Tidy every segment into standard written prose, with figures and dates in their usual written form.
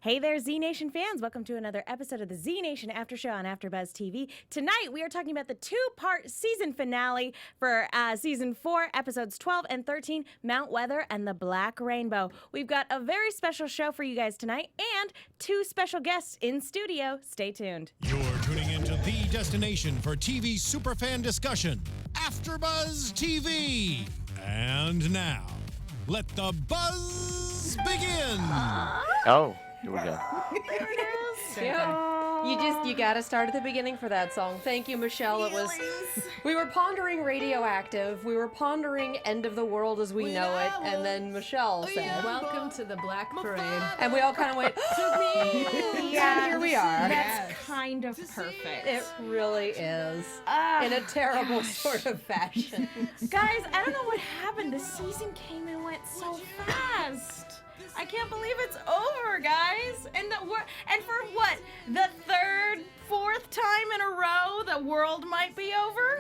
Hey there, Z Nation fans. Welcome to another episode of the Z Nation After Show on AFTERBUZZ TV. Tonight, we are talking about the two-part season finale for Season 4, Episodes 12 and 13, Mount Weather and the Black Rainbow. We've got a very special show for you guys tonight and two special guests in studio. Stay tuned. You're tuning into the destination for TV superfan discussion, AFTERBUZZ TV. And now, let the buzz begin. Oh, here we go. There it is. Yeah. You gotta start at the beginning for that song. Thank you, Michelle. We were pondering Radioactive. We were pondering End of the World as we know it, and then Michelle said, "Welcome to the Black Parade." and we all kind of went, "To me." Yeah, here we are. That's kind of perfect. It really is, in a terrible sort of fashion. Guys, I don't know what happened. The season came and went so fast. I can't believe it's over, guys. And for what? The third, fourth time in a row, the world might be over?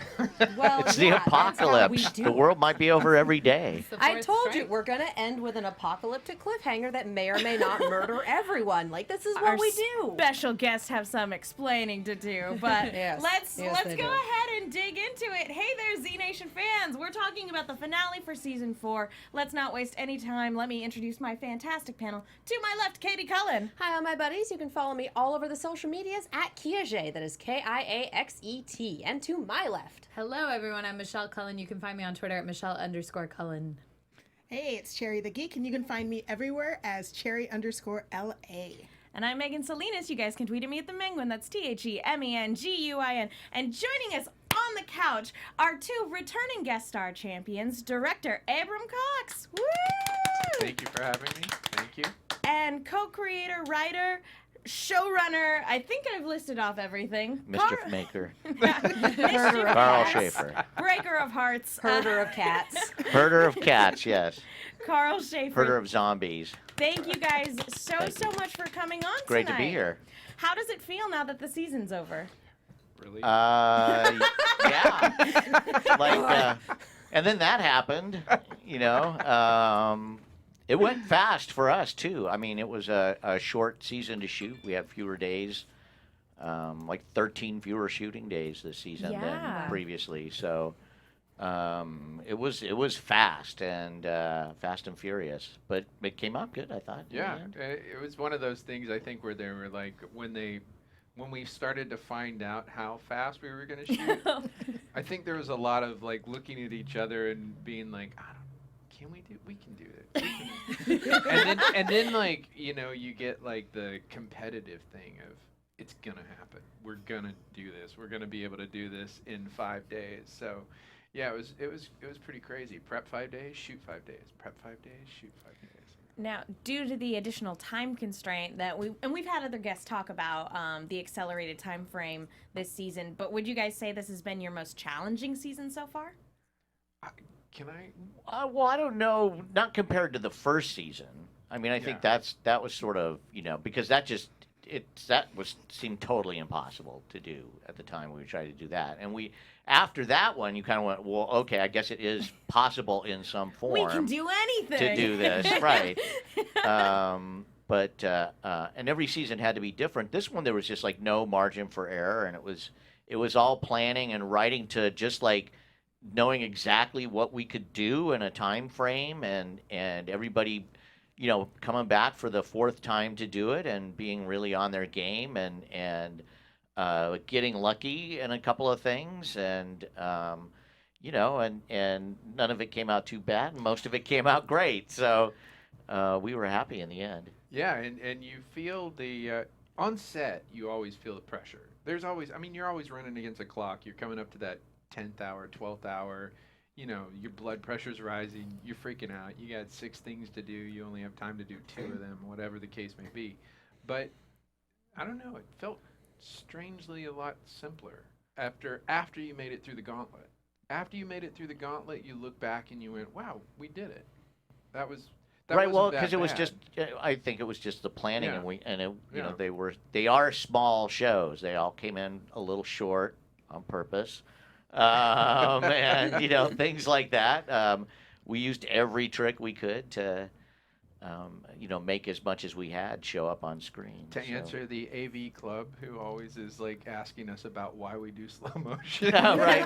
Well, It's yeah, the apocalypse. that's how we do The world might be over every day. I told you, we're going to end with an apocalyptic cliffhanger that may or may not murder everyone. Like, this is what Our we do. special guests have some explaining to do, but Yes. let's Yes, go they do. ahead and dig into it. Hey there, Z Nation fans. We're talking about the finale for Season 4. Let's not waste any time. Let me introduce my fantastic panel. To my left, Katie Cullen. Hi, all my buddies. You can follow me all over the social medias at Kiaxet. That is Kiaxet. And to my left. Hello, everyone. I'm Michelle Cullen. You can find me on Twitter at Michelle_Cullen. Hey, it's Cherry the Geek, and you can find me everywhere as Cherry_LA. And I'm Megan Salinas. You guys can tweet at me at the Menguin. That's TheMenguin. And joining us on the couch are two returning guest star champions, director Abram Cox. Woo! Thank you for having me. Thank you. And co-creator, writer, showrunner. I think I've listed off everything. Mischief maker. Mischief Karl Cats, Schaefer. Breaker of hearts. Herder of cats. Herder of cats, yes. Karl Schaefer. Herder of zombies. Thank you guys so Thank you. much for coming on Great tonight. to be here. How does it feel now that the season's over? Really? Yeah. And then that happened, you know. It went fast for us, too. I mean, it was a short season to shoot. We have fewer days, like 13 fewer shooting days this season Yeah. than previously. So it was fast and furious. But it came out good, I thought. in the Yeah, end. it was one of those things, I think, where they were like, when we started to find out how fast we were going to shoot, I think there was a lot of like looking at each other and being like, we can do this. and then like, you know, you get like the competitive thing of it's going to happen. We're going to do this. We're going to be able to do this in 5 days. So yeah, it was pretty crazy. Prep 5 days, shoot 5 days. Prep 5 days, shoot 5 days. Now, due to the additional time constraint that we've had other guests talk about the accelerated time frame this season, but would you guys say this has been your most challenging season so far? Can I? Well, I don't know. Not compared to the first season. I mean, I think that was sort of, you know, because that seemed totally impossible to do at the time we tried to do that. And after that one, you kind of went, well, okay, I guess it is possible in some form. We can do anything to do this, right? But every season had to be different. This one there was just like no margin for error, and it was all planning and writing to just like knowing exactly what we could do in a time frame, and everybody, you know, coming back for the fourth time to do it and being really on their game and getting lucky in a couple of things, and you know, and none of it came out too bad, and most of it came out great. So we were happy in the end. Yeah, and you feel the on set. You always feel the pressure. There's always, I mean, you're always running against a clock. You're coming up to that 10th hour, 12th hour. You know, your blood pressure's rising. You're freaking out. You got 6 things to do. You only have time to do 2 of them, whatever the case may be. But I don't know. It felt strangely a lot simpler after you made it through the gauntlet. After you made it through the gauntlet, you look back and you went, "Wow, we did it." That right. Well, because it was just, I think it was just the planning, Yeah. you know, they are small shows. They all came in a little short on purpose, and you know, things like that. We used every trick we could to make as much as we had show up on screen. To So- answer the AV club, who always is like asking us about why we do slow motion. right.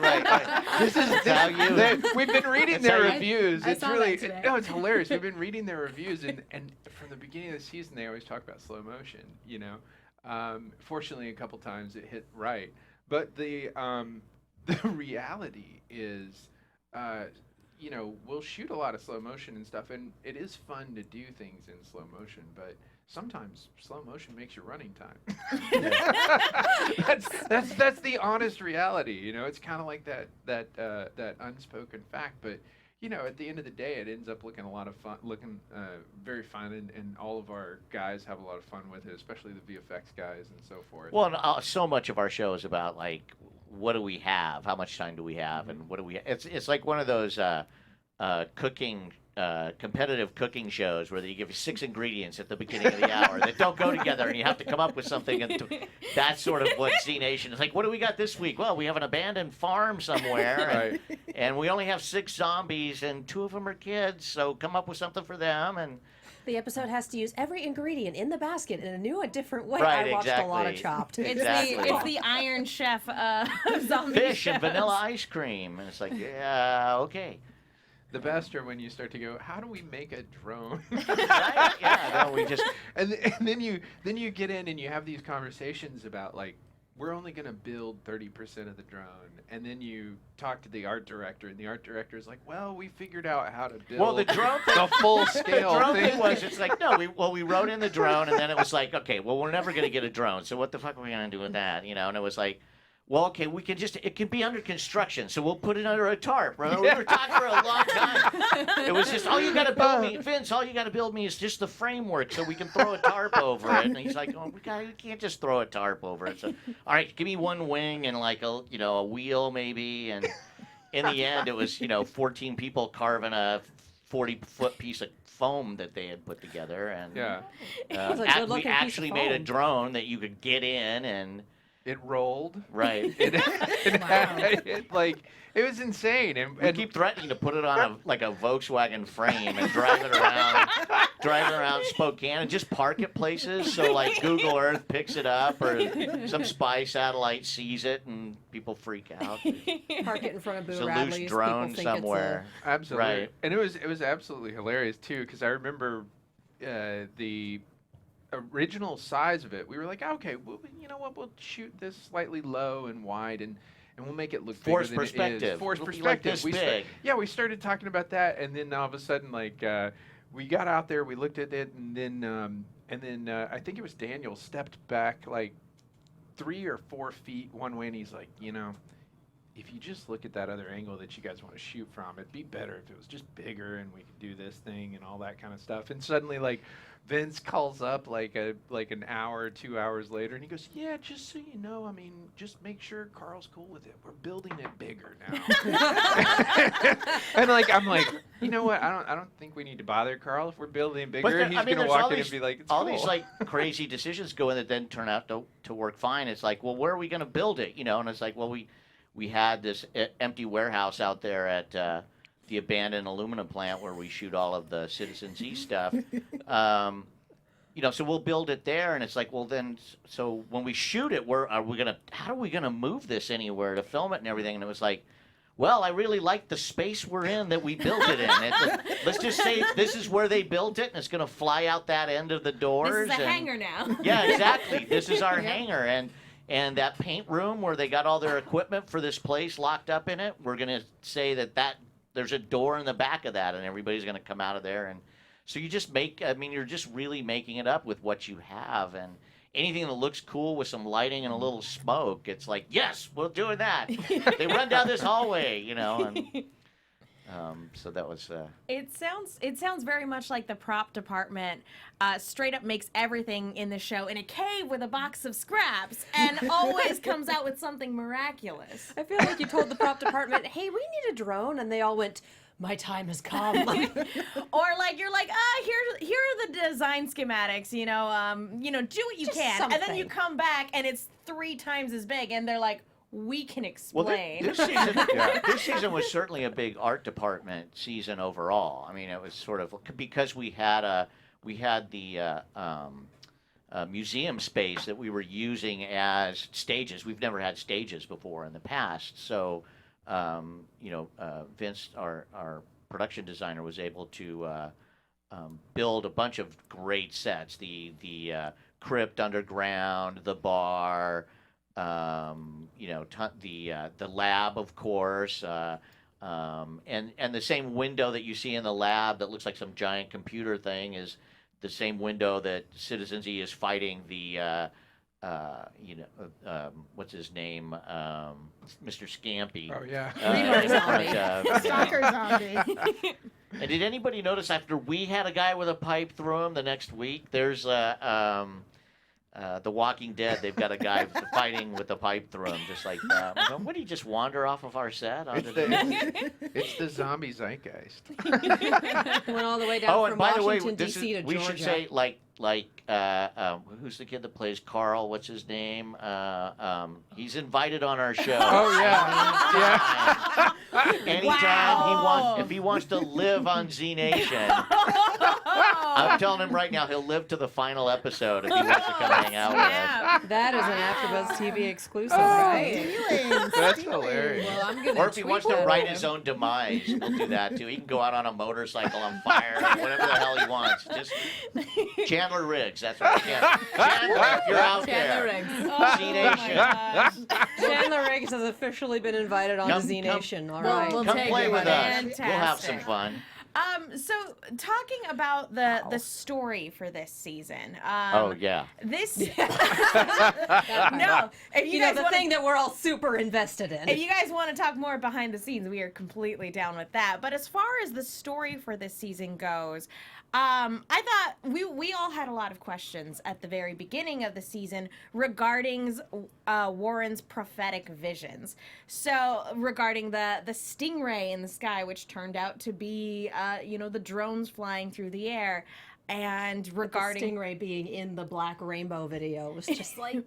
This is how you- we've been reading That's how their you- reviews. I It's saw that really today. no, it's hilarious. We've been reading their reviews, and from the beginning of the season, they always talk about slow motion. Fortunately, a couple times it hit right, but the reality is, we'll shoot a lot of slow motion and stuff, and it is fun to do things in slow motion, but sometimes slow motion makes your running time. That's the honest reality. It's kind of like that unspoken fact, but at the end of the day, it ends up looking very fun, and all of our guys have a lot of fun with it, especially the VFX guys and so forth. Well, and, so much of our show is about like, what do we have? How much time do we have? And what do we? It's like one of those cooking. Competitive cooking shows where they give you 6 ingredients at the beginning of the hour that don't go together, and you have to come up with something. And that's sort of what Z Nation is like. What do we got this week? Well, we have an abandoned farm somewhere, and we only have 6 zombies, and 2 of them are kids. So come up with something for them. And The episode has to use every ingredient in the basket in a new and different way. Right, I watched a lot of exactly. Chopped. It's the Iron Chef zombie fish and shows. vanilla ice cream, and it's like, yeah, okay. The best are when you start to go, how do we make a drone? Right? Yeah, no, we just and then you get in and you have these conversations about like, we're only going to build 30% of the drone, and then you talk to the art director, and the art director is like, well, we figured out how to build the drone the full scale The drone thing. thing was, it's like, no, we wrote in the drone, and then it was like, okay, well, we're never going to get a drone, so what the fuck are we going to do with that, And it was like, well, okay, it can be under construction, so we'll put it under a tarp. Right? We were talking for a long time. It was just, all you got to build me, Vince, all you got to build me is just the framework so we can throw a tarp over it. And he's like, we can't just throw a tarp over it. So, all right, give me one wing and like a wheel maybe. And in the end, it was, 14 people carving a 40-foot piece of foam that they had put together. And Yeah. It's a good-looking we piece of actually made a foam. drone that you could get in and... It rolled. Right. It was insane. We And keep threatening to put it on a Volkswagen frame and drive it around Spokane and just park it places so like Google Earth picks it up or some spy satellite sees it and people freak out. Park it in front of Boo It's a Radley's. loose drone People think somewhere. absolutely. Right. And it was absolutely hilarious too, because I remember the original size of it. We were like, okay, well, you know what? We'll shoot this slightly low and wide, and we'll make it look bigger Forced than it perspective. is. Forced It'll be perspective. like this big. We started talking about that, and then all of a sudden, like, we got out there, we looked at it, and then I think it was Daniel stepped back like 3 or 4 feet one way, and he's like, if you just look at that other angle that you guys want to shoot from, it'd be better if it was just bigger and we could do this thing and all that kind of stuff. And suddenly, like, Vince calls up like an hour, 2 hours later, and he goes, "Yeah, just so you know, I mean, just make sure Carl's cool with it. We're building it bigger now." And like, I'm like, you know what? I don't think we need to bother Carl if we're building it bigger. He's gonna there's walk all in these- and be like, "It's all cool." these like crazy decisions go in that then turn out to work fine. It's like, well, where are we going to build it? And it's like, well, we had this empty warehouse out there at the abandoned aluminum plant where we shoot all of the Citizen Z stuff. So we'll build it there, and it's like, well, then, so when we shoot it, how are we gonna move this anywhere to film it and everything? And it was like, well, I really like the space we're in that we built it in. Let's just say this is where they built it, and it's gonna fly out that end of the doors. This is a and, hangar now. Yeah, exactly. This is our hangar, and that paint room where they got all their equipment for this place locked up in it. We're gonna say that there's a door in the back of that, and everybody's gonna come out of there and. So you just you're just really making it up with what you have, and anything that looks cool with some lighting and a little smoke, it's like, yes, we're doing that. They run down this hallway, and so that was. It sounds very much like the prop department straight up makes everything in the show in a cave with a box of scraps and always comes out with something miraculous. I feel like you told the prop department, "Hey, we need a drone," and they all went, "My time has come." Or like you're like, here are the design schematics, do what you Just can. And then you something. come back and it's 3 times as big and they're like, we can Well, explain. this season was certainly a big art department season overall. I mean, it was sort of because we had the museum space that we were using as stages. We've never had stages before in the past, so Vince, our production designer, was able to build a bunch of great sets. The crypt underground, the bar. The lab, of course, and the same window that you see in the lab that looks like some giant computer thing is the same window that Citizens E is fighting the, what's his name, Mr. Scampy. Oh yeah. Stalker zombie. And did anybody notice after we had a guy with a pipe through him the next week, there's The Walking Dead, they've got a guy fighting with a pipe through him, just like that. What, did he just wander off of our set? It's the zombie zeitgeist. Went all the way down Oh, from and by the way, Washington, D.C. to we Georgia. should say, who's the kid that plays Carl? What's his name? He's invited on our show. Oh, yeah. Anytime he wants, if he wants to live on Z Nation, I'm telling him right now, he'll live to the final episode if he wants to come hang out with us. That is an AfterBuzz TV exclusive, right? That's hilarious. Well, I'm gonna Or if he wants to tweet write that. his own demise, we'll do that too. He can go out on a motorcycle on fire, or whatever the hell he wants. Just Chandler Riggs, that's what Chandler, if you're out Chandler there. Riggs. Z Nation. Chandler Riggs has officially been invited on Come- Z come- Nation. All Well, right. we'll Come take play it, with us. buddy. We'll have some fun. So talking about the story for this season. Oh, yeah. This no, if You you know, guys the want thing that we're all super invested in. if you guys want to talk more behind the scenes, we are completely down with that. But as far as the story for this season goes, I thought we all had a lot of questions at the very beginning of the season regarding Warren's prophetic visions. So regarding the stingray in the sky, which turned out to be the drones flying through the air. And regarding the stingray being in the Black Rainbow video was just like,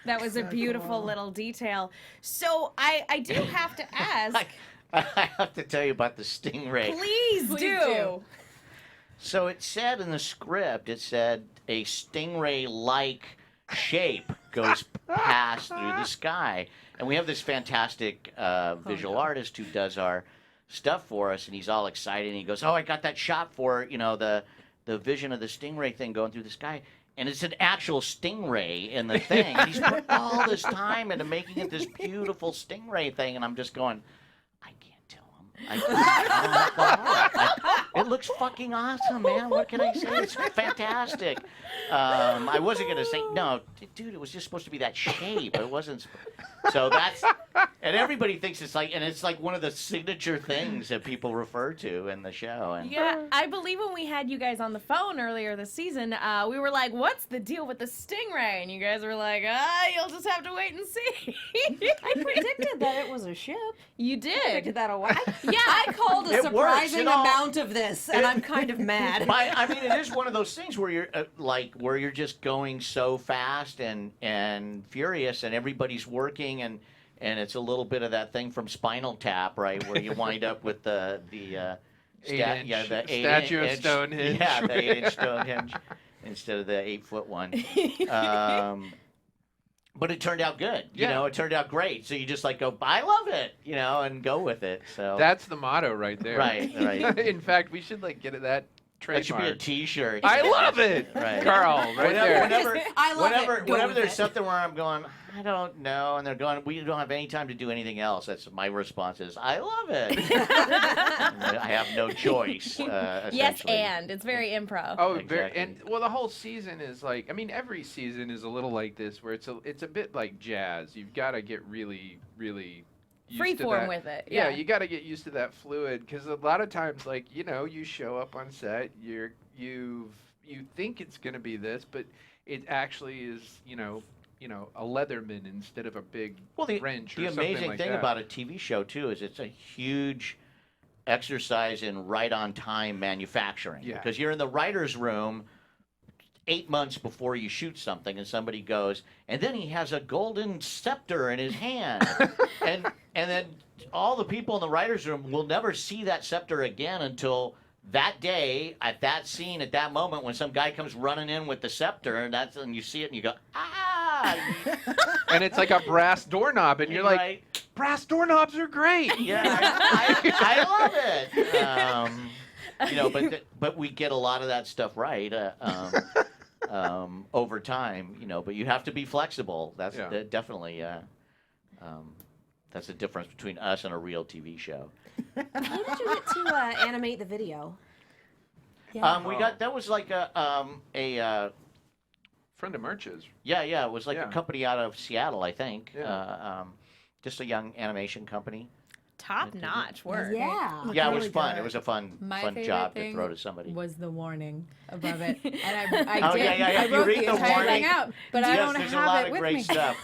that was a beautiful little detail. So I do have to ask, I have to tell you about the stingray. please do. So it said in the script, it said a stingray-like shape goes past through the sky. And we have this fantastic visual artist who does our stuff for us, and he's all excited, and he goes, oh, I got that shot for, the vision of the stingray thing going through the sky. And it's an actual stingray in the thing. And he's put all this time into making it this beautiful stingray thing, and I'm just going, I can't tell him. It looks fucking awesome, man. What can I say? It's fantastic. I wasn't going to say, no, dude, it was just supposed to be that shape. It wasn't. So that's, and everybody thinks it's like one of the signature things that people refer to in the show. And Yeah, I believe when we had you guys on the phone earlier this season, we were like, what's the deal with the stingray? And you guys were like, you'll just have to wait and see. I predicted that it was a ship. You I predicted did. that a while. Yeah. I called a It works. surprising It all- amount of this, and I'm kind of mad. I mean, it is one of those things where you're where you're just going so fast and furious, and everybody's working, and it's a little bit of that thing from Spinal Tap, right, where you wind up with the 8-inch the statue of Stonehenge. Yeah, the 8-inch Stonehenge instead of the 8-foot one. But it turned out good. Yeah. It turned out great. So you just go, I love it, and go with it. So That's the motto right there. Right. In fact, we should get that that should be a trademark. T-shirt. I love it, Right. Carl. Right there. Whenever, I love it. Go whenever with there's it. something where I'm going, I don't know, and they're going, we don't have any time to do anything else. That's my response is, I love it. I have no choice. Yes, Essentially. and it's very improv. Oh, Exactly. and the whole season is every season is a little like this, where it's a bit like jazz. You've got to get really, really used to Freeform that. with it. Yeah, you got to get used to that fluid, because a lot of times, you show up on set, you think it's going to be this, but it actually is, a Leatherman instead of a big wrench or the something amazing like thing that. about a TV show too is it's a huge exercise in right on time manufacturing. Yeah. Because you're in the writer's room 8 months before you shoot something, and somebody goes, and then he has a golden scepter in his hand, and then all the people in the writers' room will never see that scepter again until that day, at that scene, at that moment, when some guy comes running in with the scepter, and that's when you see it, and you go, ah! And it's like a brass doorknob, and you're like, Right. brass doorknobs are great. Yeah, I love it. But we get a lot of that stuff right over time. But you have to be flexible. That's definitely that's the difference between us and a real TV show. How did you get to animate the video? That was like a Friend of Merch's. Yeah, it was like Yeah. a company out of Seattle, I think. Yeah. Just a young animation company. Top-notch work. Yeah. Yeah, it was really fun. good. It was a fun My favorite job to thing throw to somebody. was the warning above it, and I Oh, did. yeah. I You wrote read the the entire warning. thing out, but I Yes, don't there's a have lot it of with great me. stuff.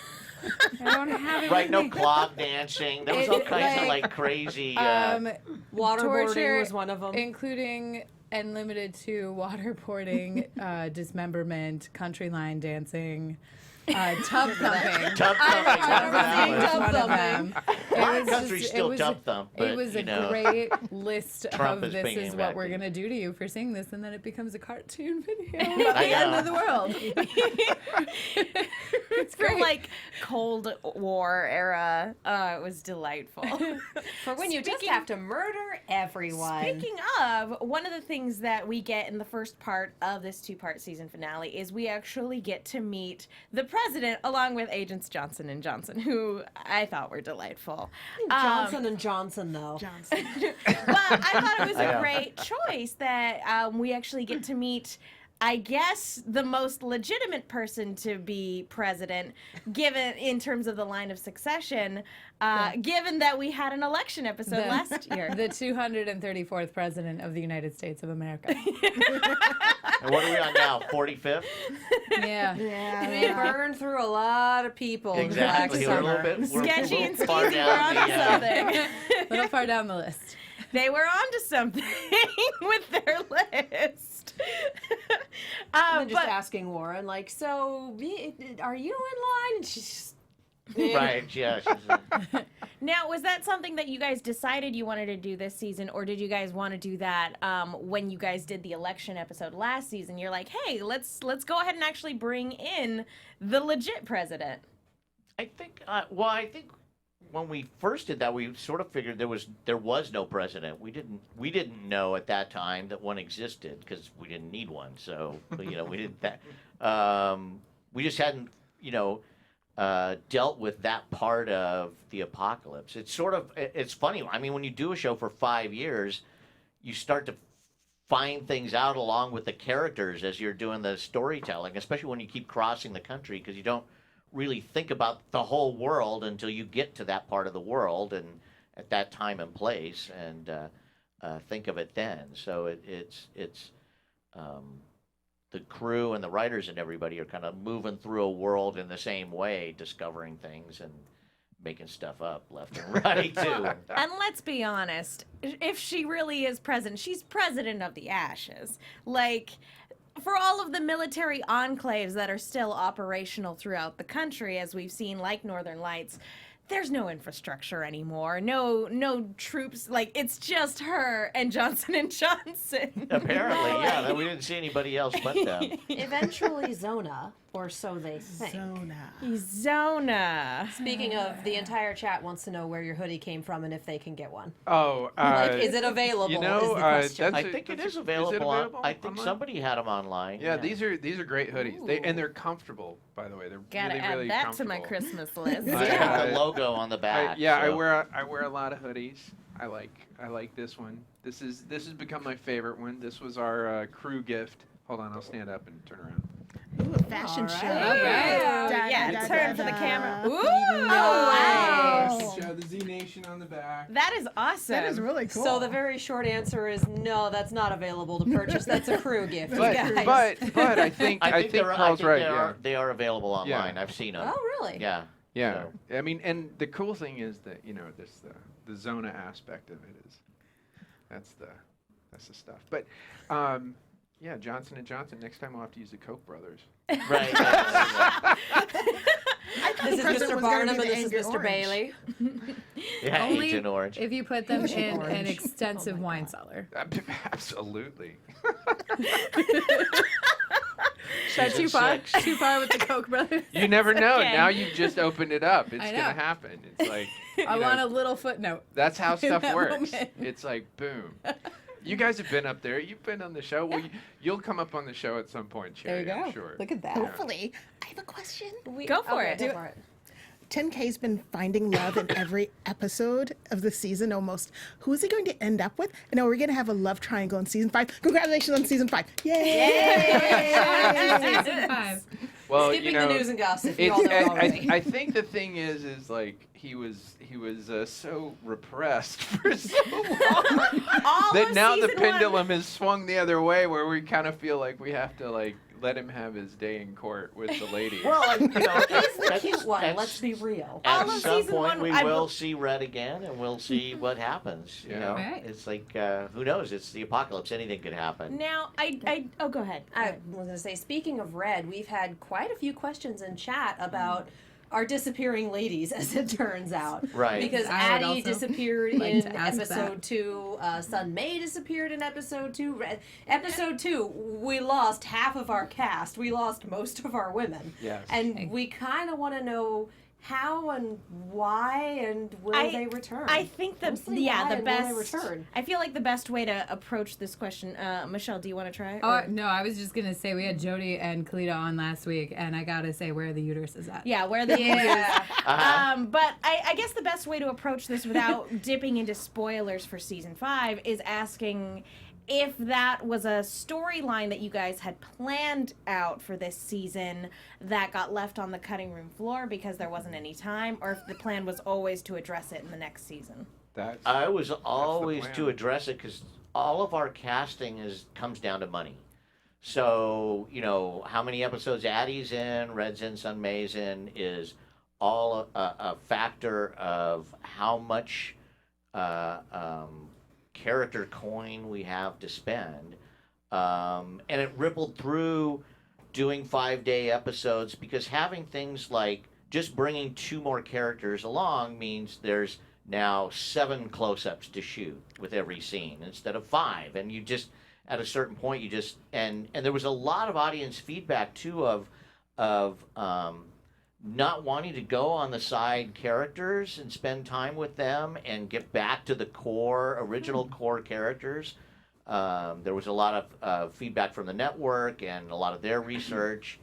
I don't have it Right, with no me. clog dancing. There was all kinds of like crazy. Waterboarding Torture, was one of them. including and limited to waterboarding, dismemberment, country line dancing, tub thumping. Tub thumping. I remember seeing Tub tub thumping. thumping. A lot of countries still tub thump, but It was a you know. great list Trump of is this bringing is it what back we're to going to do to you for seeing this, and then it becomes a cartoon video I about the end know. of the world. It's from like Cold War era. It was delightful. For when you just Speaking- have to murder everyone. Speaking of, one of the things that we get in the first part of this 2-part season finale is we actually get to meet the president along with Agents Johnson and Johnson, who I thought were delightful. Johnson and Johnson, though. Johnson. But I thought it was I a know. great choice that we actually get to meet, I guess, the most legitimate person to be president, given in terms of the line of succession, given that we had an election episode last year. The 234th president of the United States of America. And what are we on now? 45th? Yeah. We burned through a lot of people. Exactly. We're a little bit Sketchy we're and far skeezy were down onto the, something. A little far down the list. They were onto something with their list. I'm just But asking Warren, like, so are you in line? And she's just, Right, yeah. now, was that something that you guys decided you wanted to do this season, or did you guys want to do that when you guys did the election episode last season? You're like, hey, let's go ahead and actually bring in the legit president. I think when we first did that, we sort of figured there was no president. We didn't know at that time that one existed because we didn't need one. So we didn't that. We just hadn't dealt with that part of the apocalypse. It's funny. I mean, when you do a show for 5 years, you start to find things out along with the characters as you're doing the storytelling, especially when you keep crossing the country, because you don't really think about the whole world until you get to that part of the world and at that time and place, and think of it then. So it's the crew and the writers and everybody are kind of moving through a world in the same way, discovering things and making stuff up left and right too. And let's be honest, if she really is president, she's president of the ashes. Like, for all of the military enclaves that are still operational throughout the country, as we've seen, like Northern Lights, there's no infrastructure anymore. No troops. Like, it's just her and Johnson and Johnson. Apparently, yeah. We didn't see anybody else but them. eventually Zona, or so they think. Zona. Speaking of, the entire chat wants to know where your hoodie came from and if they can get one. Oh, Like, is it available? you know, is the question. I think it is available. I think online? somebody had them online. Yeah, these are great hoodies. They're comfortable, by the way. They're Gotta really, add really that to comfortable. my Christmas list. It's got the logo on the back. I so- wear a lot of hoodies. I like this one. This has become my favorite one. This was our crew gift. Hold on, I'll stand up and turn around. Ooh, a fashion show. All right. Da, Yeah, da, da, turn da, for the da. camera. Ooh, Wow. Show the Z Nation on the back. that is awesome. That is really cool. So the very short answer is no, that's not available to purchase. That's a crew gift. But guys. but I think Carl's right. They are available online. I've seen them. Oh, really? Yeah. Yeah. So- I mean, and the cool thing is that this the Zona aspect of it is that's the stuff. But Yeah, Johnson and Johnson. Next time we'll have to use the Koch brothers. Right. This is President Mr. was gonna Barnum be and the this is Angry Mr. Orange. Bailey. Yeah, Only Agent Orange. if you put them in an Orange. extensive wine cellar. Absolutely. That's too Season far. 6. Too far with the Koch brothers. You never know. okay. Now you've just opened it up. It's I gonna know. happen. It's like I you want know, a little footnote. that's how stuff that works. moment. It's like boom. You guys have been up there. You've been on the show. Well, you'll come up on the show at some point, There Cherry. you go. I'm sure. Look at that. Hopefully. I have a question. Go for it. Go for it. 10K's been finding love in every episode of the season almost. Who is he going to end up with? And are we going to have a love triangle in season 5? Congratulations on season 5. Yay! Season 5. Well, Skipping the news and gossip. You It's, all know it already. I think the thing is like he was so repressed for so long All that of now the season one- pendulum has swung the other way, where we kind of feel like we have to like let him have his day in court with the ladies. Well, you know, He's the that's- cute one. that's- Let's be real. All At of some season point, one, we I will bel- see Red again, and we'll see what happens. You Yeah. know, Right. it's like who knows? It's the apocalypse. Anything could happen. Now, oh, go ahead. I was going to say, speaking of Red, we've had quite a few questions in chat about our disappearing ladies, as it turns out. Right. Because I would Addie also disappeared like in to ask episode that. 2. Sun May disappeared in episode 2. Episode 2, we lost half of our cast. We lost most of our women. Yes. And we kind of want to know how and why and will they return? I think the Mostly yeah why the and will they best. return? I feel like the best way to approach this question. Michelle, do you want to try it? Oh or- no, I was just gonna say we had Jody and Kalita on last week, and I gotta say where the uterus is at. Yeah, where the Yeah. But I guess the best way to approach this without dipping into spoilers for season 5 is asking if that was a storyline that you guys had planned out for this season that got left on the cutting room floor because there wasn't any time, or if the plan was always to address it in the next season. That's I was always plan. to address it because all of our casting comes down to money. So you know how many episodes Addie's in, Red's in, Sun May's in is all a factor of how much character coin we have to spend, and it rippled through doing 5-day episodes because having things like just bringing 2 more characters along means there's now 7 close-ups to shoot with every scene instead of 5, and you just at a certain point you just and there was a lot of audience feedback too of not wanting to go on the side characters and spend time with them and get back to the original core characters. There was a lot of feedback from the network and a lot of their research.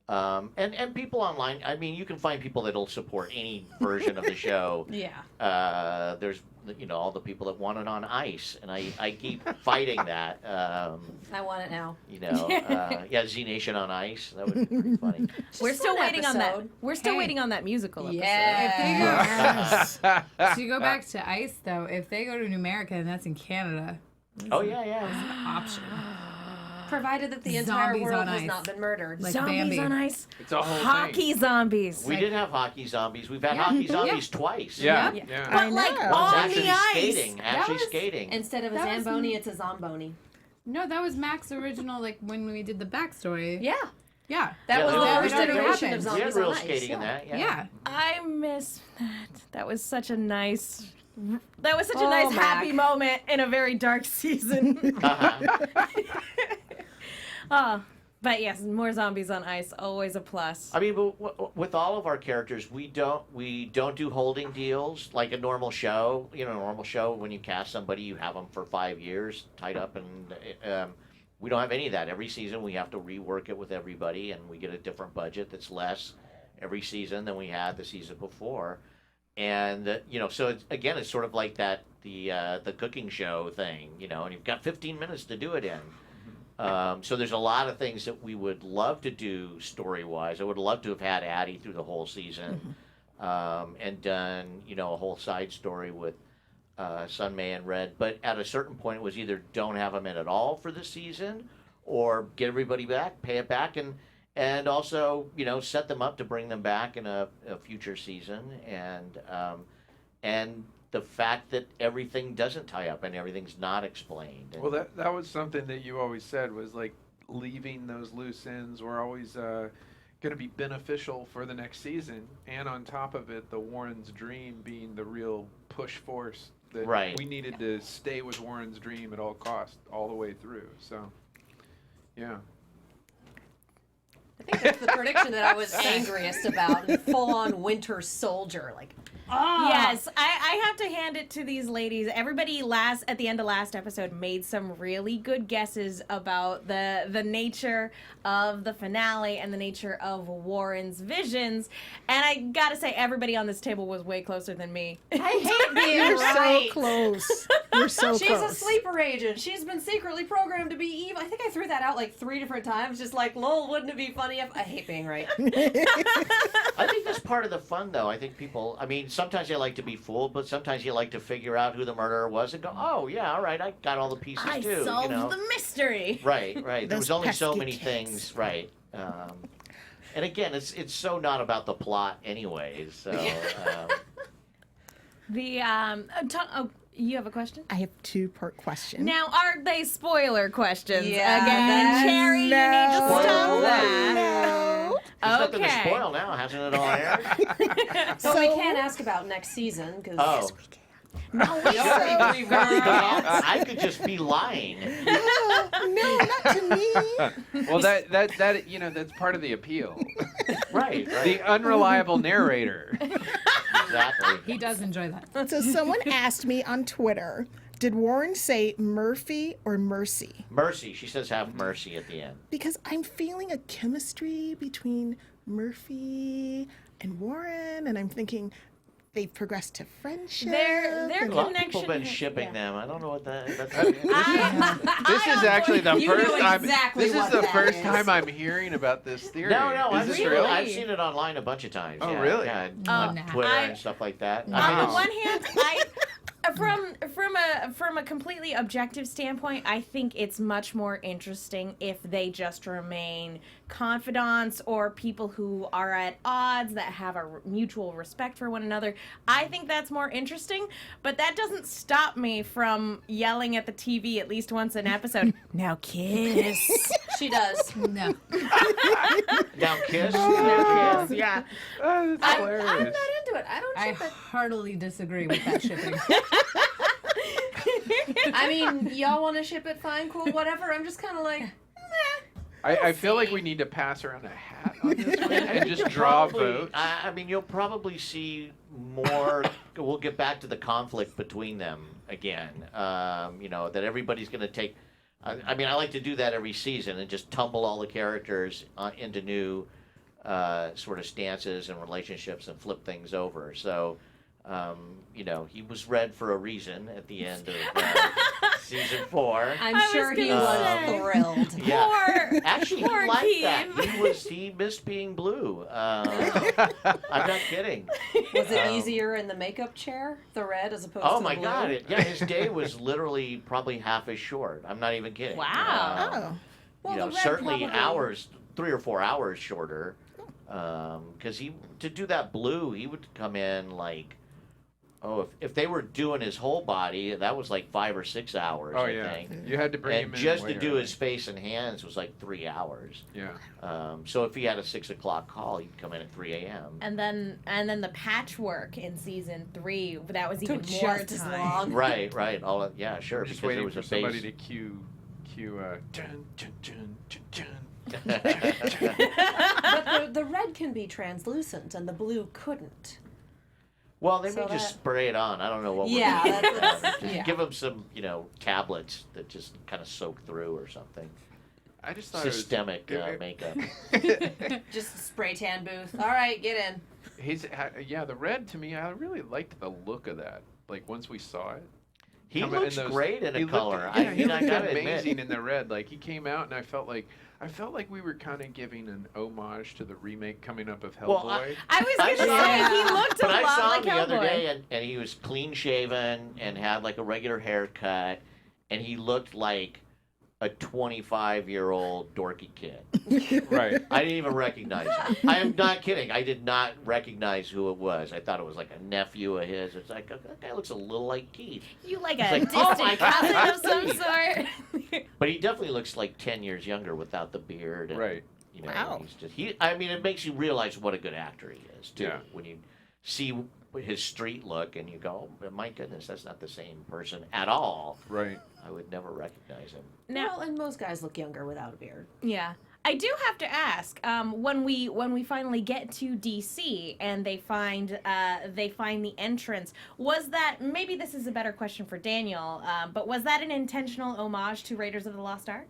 And people online, I mean, you can find people that'll support any version of the show. Yeah. There's, all the people that want it on ice, and I keep fighting that. I want it now. Z Nation on ice. That would be pretty funny. We're still one waiting on that. episode. We're still Hey. waiting on that musical episode. Yeah. To go back to ice though, if they go to New America and that's in Canada, Oh yeah. option. Provided that the entire Zombies world on has ice. not been murdered. Like Zombies Bambi. on ice. It's a whole Hockey zombies. We did have hockey zombies. We've had hockey zombies twice. Yeah. Yeah. Yeah. But like know. One's on actually the ice. skating. That Actually was- skating. Instead of a That was- Zamboni, it's a Zomboni. No, that was Mac's original. Like when we did the backstory. Yeah. Yeah. That Yeah, was that the was- first that iteration happened. of we had Zombies real on Ice. skating in that. Yeah. I miss that. That was such a nice. That was such a Oh, nice Mac. happy moment in a very dark season. Oh, but yes, more zombies on ice, always a plus. I mean, but with all of our characters, we don't do holding deals like a normal show. A normal show when you cast somebody, you have them for 5 years tied up, and we don't have any of that. Every season, we have to rework it with everybody, and we get a different budget that's less every season than we had the season before. And so it's sort of like that the cooking show thing, and you've got 15 minutes to do it in. So there's a lot of things that we would love to do story-wise. I would love to have had Addie through the whole season, and done a whole side story with Sun May and Red. But at a certain point, it was either don't have them in at all for the season, or get everybody back, pay it back, and also set them up to bring them back in a future season, and the fact that everything doesn't tie up and everything's not explained. And Well, that was something that you always said was like leaving those loose ends were always going to be beneficial for the next season. And on top of it, the Warren's dream being the real push force that we needed to stay with Warren's dream at all costs all the way through. So, yeah. I think that's the prediction that I was angriest about. Full-on Winter Soldier, like. Oh. Yes, I have to hand it to these ladies. Everybody at the end of last episode made some really good guesses about the nature of the finale and the nature of Warren's visions. And I gotta say, everybody on this table was way closer than me. I hate being You're right. so close. You're so She's close. a sleeper agent. She's been secretly programmed to be evil. I think I threw that out like 3 different times. Just like, lol, wouldn't it be funny if I hate being right? I think that's part of the fun, though. I think people, sometimes they like to be fooled, but sometimes you like to figure out who the murderer was and go, oh, yeah, all right, I got all the pieces, I too. solved the mystery. Right. There Those was only so pesky many kids. things, right. And again, it's so not about the plot anyways, so... You have a question? I have 2-part question. Now, are they spoiler questions? Yeah, Again, Cherry, you need to stop that. No. There's nothing to Okay. spoil now, hasn't it all aired? So we can't ask about next season because Oh. No, we I could just be lying. No, not to me. Well, that that's part of the appeal. Right. The unreliable narrator. Exactly. He does enjoy that. So someone asked me on Twitter, did Warren say Murphy or Mercy? Mercy. She says have mercy at the end. Because I'm feeling a chemistry between Murphy and Warren, and I'm thinking they've progressed to friendship. Their A lot of connection. people have been has- shipping yeah. them. I don't know what that's This is actually the You first know time. exactly This is what the that first is. time I'm hearing about this theory. No, Is I've this seen, real? I've seen it online a bunch of times. Oh, yeah, really? Yeah, Oh, on no. Twitter I- and stuff like that. On Wow. the one hand, from a completely objective standpoint, I think it's much more interesting if they just remain confidants or people who are at odds that have a mutual respect for one another. I think that's more interesting, but that doesn't stop me from yelling at the TV at least once an episode. Now kiss. she does. No. Now kiss. Yeah. Oh, that's I'm hilarious. not into it. I don't I ship it. heartily disagree with that shipping. I mean, y'all want to ship it? Fine, cool, whatever. I'm just kind of like, I feel like we need to pass around a hat on this one and just draw votes. You'll probably see more. We'll get back to the conflict between them again. That everybody's going to take. I like to do that every season and just tumble all the characters into new sort of stances and relationships and flip things over. So, he was red for a reason at the end of season 4. I'm I sure was he gonna was say. thrilled. Yeah. Actually, poor he liked Keith. that. He missed being blue. I'm not kidding. Was it easier in the makeup chair, the red, as opposed to Oh the my blue? God! His day was literally probably half as short. I'm not even kidding. Wow. Oh. Well, the red certainly probably- hours, 3 or 4 hours shorter. Because to do that blue, he would come in like, if they were doing his whole body, that was like 5 or 6 hours. Oh I yeah, think. you had to bring him And in just way to do early. his face and hands was like 3 hours. Yeah. So if he had a 6 o'clock call, he'd come in at 3 a.m. And then the patchwork in season 3, that was even Took more just as time. long. Right. Yeah, sure. We're just because there waiting was for a somebody base. to cue dun, dun, dun, dun, dun. But the red can be translucent and the blue couldn't. Well, they So may just that- spray it on. I don't know what. Yeah, we're doing. that's- Just yeah. give them some, tablets that just kind of soak through or something. I just thought Systemic it makeup. Just a spray tan booth. All right, get in. the red to me, I really liked the look of that. Like once we saw it. He Come in looks those- great in he a looked- color. Yeah, he I looked gotta amazing admit. in the red. Like he came out, and I felt like we were kind of giving an homage to the remake coming up of Hellboy. Well, I was I gonna saw say him. he looked a But I lot saw like him the other Hellboy. day, and he was clean shaven and had like a regular haircut, and he looked like a 25-year-old dorky kid. Right. I didn't even recognize him. I am not kidding. I did not recognize who it was. I thought it was like a nephew of his. It's like, that guy looks a little like Keith. You like It's a like, oh distant my God, cousin of that's some Keith. sort. But he definitely looks like 10 years younger without the beard. And, Right. You know, Wow. he's just I mean, it makes you realize what a good actor he is too. Yeah. When you see his street look and you go, oh, my goodness, that's not the same person at all. Right. I would never recognize him. Well, and most guys look younger without a beard. Yeah. I do have to ask, when we finally get to DC and they find the entrance, was that, maybe this is a better question for Daniel, but was that an intentional homage to Raiders of the Lost Ark?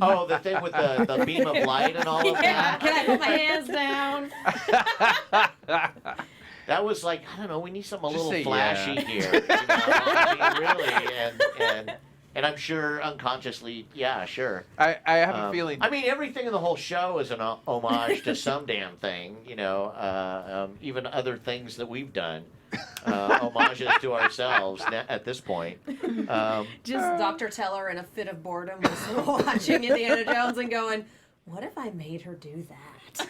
Oh, the thing with the beam of light and all of Yeah. that? Can I put my hands down? That was like, I don't know, we need something a Just little say flashy yeah. here. You know? I mean, really, and I'm sure unconsciously, yeah, sure. I have a feeling. I mean, everything in the whole show is an homage to some damn thing, you know, even other things that we've done. Homages to ourselves at this point. Just Dr. Teller in a fit of boredom was watching Indiana Jones and going, what if I made her do that?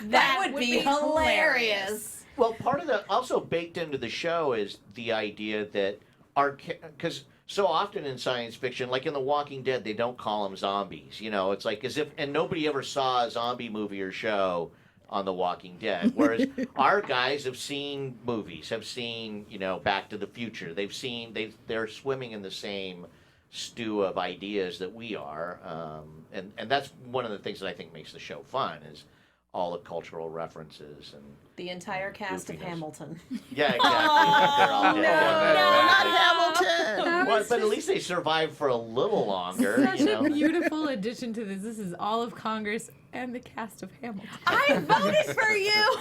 That would be hilarious. Well, part of the, also baked into the show is the idea that because so often in science fiction, like in The Walking Dead, they don't call them zombies. You know, it's like as if, and nobody ever saw a zombie movie or show on The Walking Dead. Whereas our guys have seen movies, have seen, you know, Back to the Future. They're swimming in the same stew of ideas that we are. And that's one of the things that I think makes the show fun is all the cultural references and The entire cast of goofiness. Hamilton. Yeah, exactly. They're all dead. Not Hamilton. Well, but at least they survived for a little longer. Such You know? a beautiful addition to this. This is all of Congress and the cast of Hamilton. I voted for you.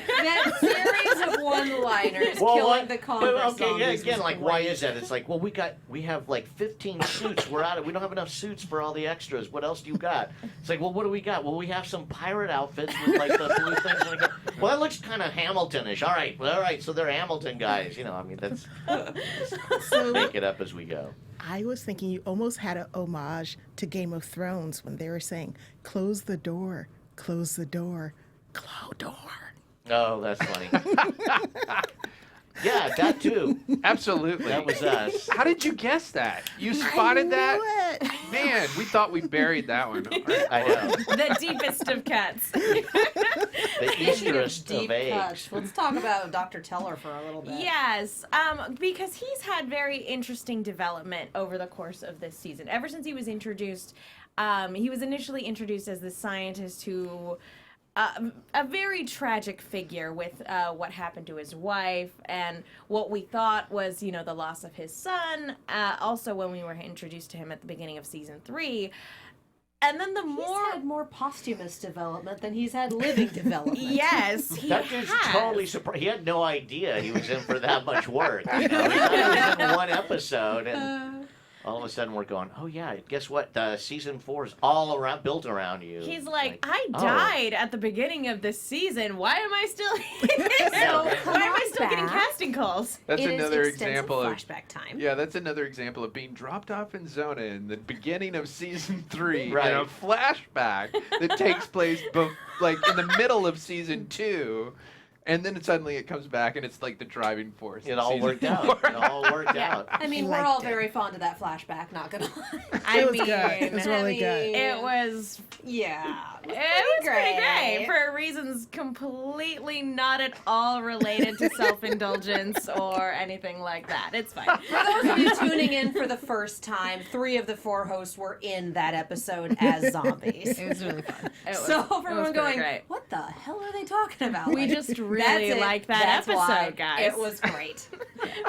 That series of one-liners killing the Congress but okay, yeah, zombies again, was like, why great. is that? It's like, well, we have like 15 suits. We don't have enough suits for all the extras. What else do you got? It's like, well, what do we got? Well, we have some pirate outfits with like the blue things. And well, that looks kind of Hamiltonish. All right, so they're Hamilton guys. You know, I mean, that's So make it up as we go. I was thinking you almost had a homage to Game of Thrones when they were saying, close the door, close the door, close door. Oh, that's funny. Yeah, that too. Absolutely. That was us. How did you guess that? You spotted that? Knew it. Man, we thought we buried that one. I know. The deepest of cuts. The Easterest Deep of eggs. cuts. Let's talk about Dr. Teller for a little bit. Yes, because he's had very interesting development over the course of this season. Ever since he was introduced, he was initially introduced as the scientist who, a very tragic figure with what happened to his wife and what we thought was, you know, the loss of his son. Also, when we were introduced to him at the beginning of season 3. And then He's had more posthumous development than he's had living development. yes, he That dude's has. totally surprised. He had no idea he was in for that much work. You know? He thought he was in one episode, and all of a sudden we're going, oh yeah, guess what? Season 4 is all built around you. He's It's like, I oh. died at the beginning of this season. Why am I still here? Yeah. Why am I still getting Back. casting calls? That's It is another extensive example of flashback time. Yeah, that's another example of being dropped off in Zona in the beginning of season 3 Right. in a flashback that takes place like in the middle of season 2, and then suddenly it comes back and it's like the driving force. It in all season worked out. 4. It all worked out. I mean, I we're all liked it. very fond of that flashback, not gonna lie. I was mean, good. It was really good. It was. Yeah. It was pretty great for reasons completely not at all related to self-indulgence or anything like that. It's fine. For those of you tuning in for the first time, 3 of the 4 hosts were in that episode as zombies. It was really fun. It So was for everyone pretty going, great. what the hell are they talking about? We Like, just really that's it. liked that That's why episode, guys. It was great.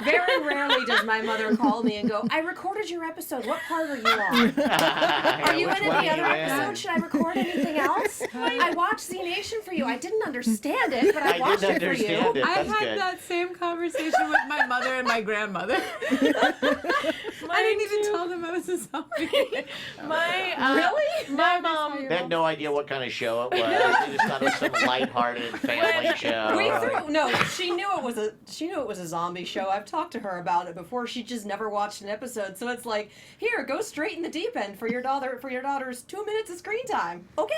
Very rarely does my mother call me and go, I recorded your episode. What part are you on? Are you Which in one any are other you in? episode? Should I record anything else? I watched Z Nation for you. I didn't understand it, but I watched didn't it for you. understand it. I That's had good. that same conversation with my mother and my grandmother. I didn't even tell them I was a zombie. My mom. They had no idea what kind of show it was. They just thought it was some lighthearted family show. We Like, threw, no, she knew it was a zombie show. I've talked to her about it before. She just never watched an episode. So it's like, here, go straight in the deep end for your daughter's 2 minutes of screen time. Okay.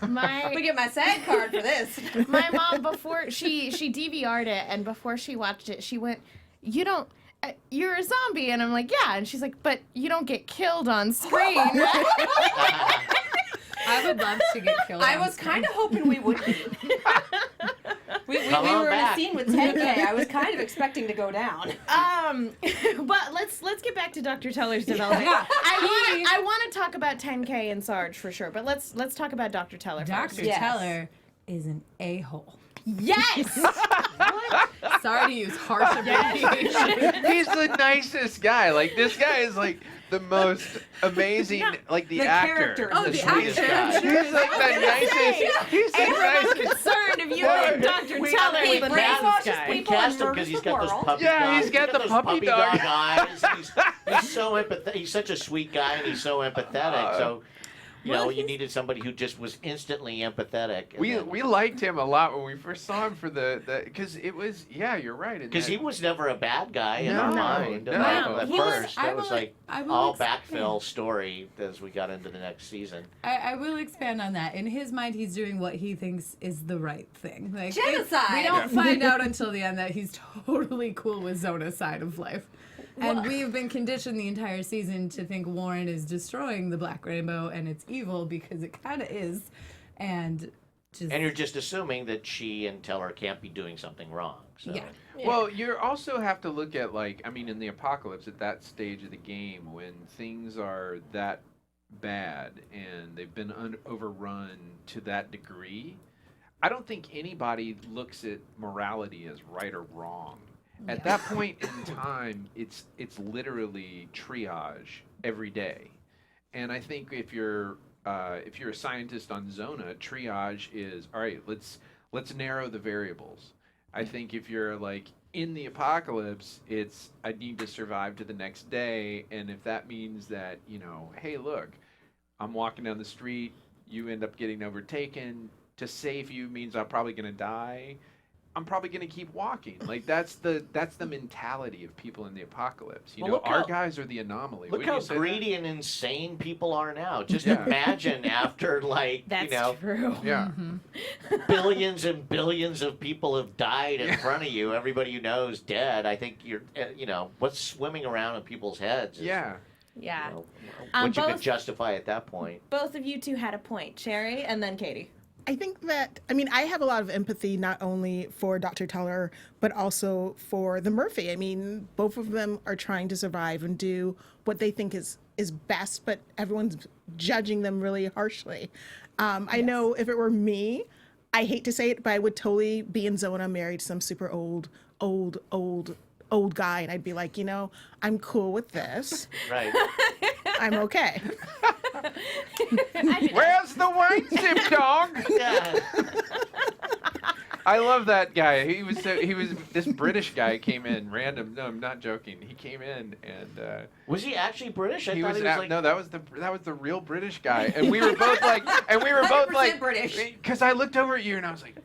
We My get my SAG card for this. my mom before she DVR'd it and before she watched it, she went, "You don't." you're a zombie. And I'm like, yeah. And she's like, but you don't get killed on screen. I would love to get killed I on was screen. kind of hoping we would be. We Come on were in a back. scene with 10K. I was kind of expecting to go down. But let's get back to Dr. Teller's development. Yeah. I want to talk about 10K and Sarge for sure, but let's talk about Dr. Teller first. Dr. Yes. Teller is an a-hole. Yes. Sorry to use harsh abbreviation. He's the nicest guy. Like, this guy is like the most amazing, like the actor. character. Oh, the the sweetest actor. guy. He's like the nicest. He's the I'm nicest. concerned if you Yeah, think Dr. we- Teller we is the cast- nicest brainwashes guy. We people cast and him because murders he's the got those world. puppy Yeah, dog. he's got the those puppy dog. eyes. He's so empathetic. He's such a sweet guy, and he's so empathetic. So, you Well, know, you he's- needed somebody who just was instantly empathetic. We liked him a lot when we first saw him for the because it was you're right Because he was never a bad guy in our No, mind. no. At He was- first, I that was will- like I will all expand. backfill story as we got into the next season. I will expand on that. In his mind, he's doing what he thinks is the right thing. Like Genocide. We don't find out until the end that he's totally cool with Zona's side of life. And we've been conditioned the entire season to think Warren is destroying the Black Rainbow and it's evil because it kind of is. And just And you're just assuming that she and Teller can't be doing something wrong. So. Yeah. Well, you also have to look at in the apocalypse at that stage of the game when things are that bad and they've been overrun to that degree. I don't think anybody looks at morality as right or wrong. At that point in time, it's literally triage every day, and I think if you're a scientist on Zona, triage is all right. Let's narrow the variables. I think if you're like in the apocalypse, it's I need to survive to the next day, and if that means that hey, look, I'm walking down the street, you end up getting overtaken. To save you means I'm probably gonna die. I'm probably going to keep walking. Like that's the mentality of people in the apocalypse. Well, look our how- guys are the anomaly. Look Wouldn't how you say greedy and insane people are now. Just Yeah. imagine after That's true. that? Yeah. billions and billions of people have died in front of you. Everybody you know is dead. I think you're, what's swimming around in people's heads. Is, Yeah. Yeah. what you both- could justify at that point. Both of you two had a point. Sherry and then Katie. I think that, I have a lot of empathy not only for Dr. Teller, but also for the Murphy. Both of them are trying to survive and do what they think is best, but everyone's judging them really harshly. I know if it were me, I hate to say it, but I would totally be in Zona, married some super old guy, and I'd be like, I'm cool with this. Right. I'm okay. Where's the wine sip, dog? Yeah. I love that guy. He was this British guy came in random. No, I'm not joking. He came in and Was he actually British? I he thought was he was like. no, that was the real British guy. And we were both like 100% British. because I looked over at you and I was like,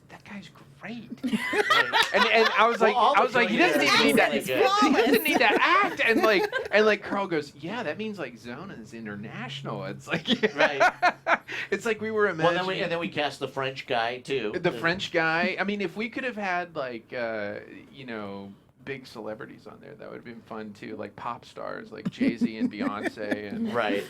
that guy's great. And I was like, Well, all the he doesn't Korean even need accents to. are good. He doesn't need to act. And like Carl goes, yeah, that means like Zona's international. It's like Right. It's like we were Well, imagining. then we cast the French guy too. The French guy. If we could have had like big celebrities on there, that would have been fun too, like pop stars like Jay-Z and Beyonce and Right.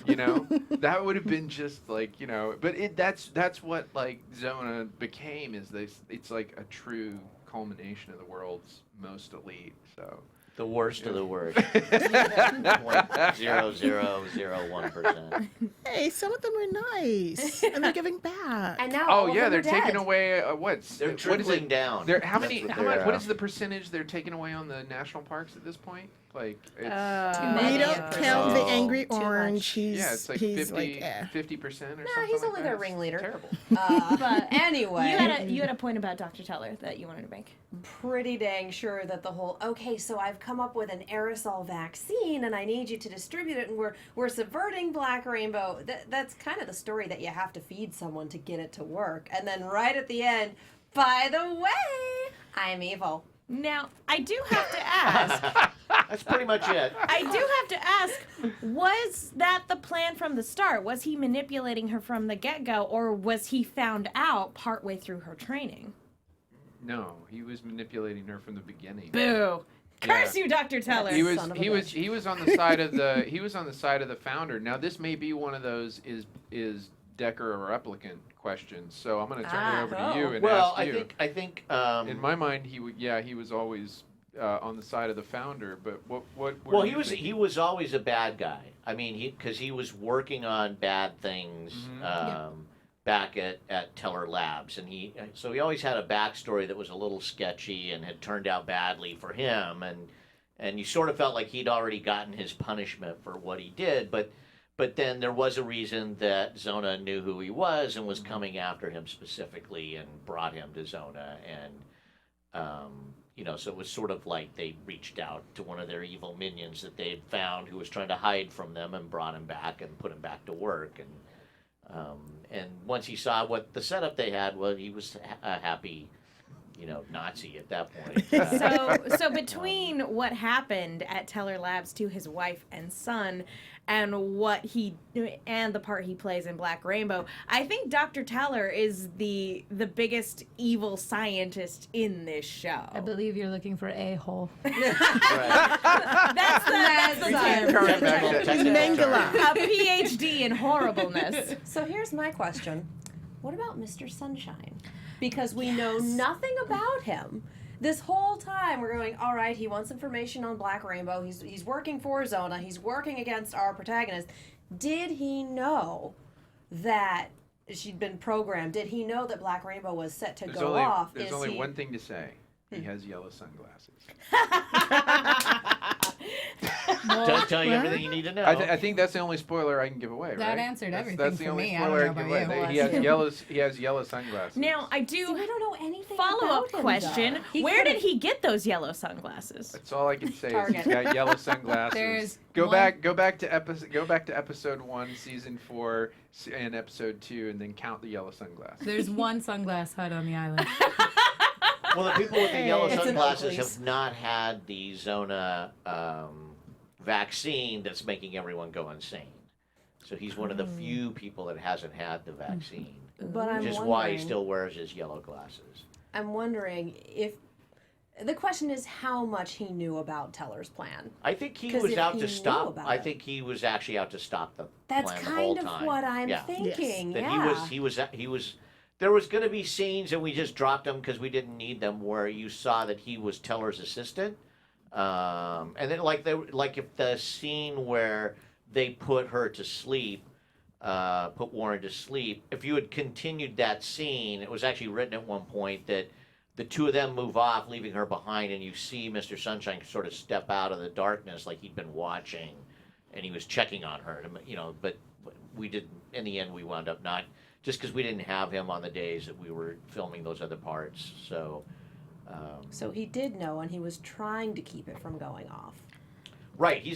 that would have been just like but that's what like Zona became is this. It's like a true culmination of the world's most elite. So The worst of the worst. 0.0001%. Hey, some of them are nice, and they're giving back. And now all oh of yeah, them they're are dead. taking away They're what is trickling it? down. How That's many? what How they're, much? What is the percentage they're taking away on the national parks at this point? Like it's We many. don't count the angry Too much. orange. He's yeah, it's like he's 50% like, eh. 50% or something. Nah, he's like only that. their It's ringleader. Terrible. But Anyway. you had a point about Dr. Teller that you wanted to make. Pretty dang sure that the whole so I've come up with an aerosol vaccine and I need you to distribute it and we're subverting Black Rainbow. That's kind of the story that you have to feed someone to get it to work. And then right at the end, by the way, I'm evil. Now, I do have to ask. That's pretty much it. I do have to ask, was that the plan from the start? Was he manipulating her from the get-go, or was he found out partway through her training? No, he was manipulating her from the beginning. Boo. Curse you, Dr. Teller. He was Son of a he was bitch. he was on the side of the he was on the side of the founder. Now this may be one of those is Decker a replicant questions. So I'm going to turn it over to you and Well, ask you. I think In my mind, he was always on the side of the founder. But what well, do he you was think? he was always a bad guy. I mean, because he was working on bad things back at Teller Labs, and he always had a backstory that was a little sketchy and had turned out badly for him, and you sort of felt like he'd already gotten his punishment for what he did, but then there was a reason that Zona knew who he was and was coming after him specifically and brought him to Zona, and so it was sort of like they reached out to one of their evil minions that they had found who was trying to hide from them and brought him back and put him back to work. And once he saw what the setup they had, well, he was a happy, Nazi at that point. So between what happened at Teller Labs to his wife and son, and the part he plays in Black Rainbow, I think Dr. Teller is the biggest evil scientist in this show. I believe you're looking for a-hole. That's the term. Mangala. A PhD in horribleness. So here's my question. What about Mr. Sunshine? Because we know nothing about him. This whole time we're going, all right, he wants information on Black Rainbow. He's working for Zona. He's working against our protagonist. Did he know that she'd been programmed? Did he know that Black Rainbow was set to go off? There's only one thing to say. He has yellow sunglasses. Does tell you everything you need to know. I think that's the only spoiler I can give away. That right? answered everything That's the for only me. I spoiler don't know can about give away. you. He has yellow sunglasses. Now, I See, do we don't know anything follow-up about him, question. though. Where did he get those yellow sunglasses? That's all I can say. Is Target. he's got yellow sunglasses. There's Go one- back to episode 1, season 4, and episode 2, and then count the yellow sunglasses. There's one sunglass hut on the island. Well, the people with the yellow It's an sunglasses Oakley's. have not had the Zona vaccine that's making everyone go insane. So he's one of the few people that hasn't had the vaccine, But I'm which is wondering, why he still wears his yellow glasses. I'm wondering if the question is how much he knew about Teller's plan. I think he 'Cause was if out he to knew stop. about I it. think he was actually out to stop the That's plan the whole kind of time. what I'm Yeah. thinking. That Yeah. he was. There was going to be scenes, and we just dropped them because we didn't need them, where you saw that he was Teller's assistant, and then like if the scene where they put her to sleep, put Warren to sleep. If you had continued that scene, it was actually written at one point that the two of them move off, leaving her behind, and you see Mr. Sunshine sort of step out of the darkness like he'd been watching, and he was checking on her, but we didn't. In the end, we wound up not. Just because we didn't have him on the days that we were filming those other parts. So he did know, and he was trying to keep it from going off. right, he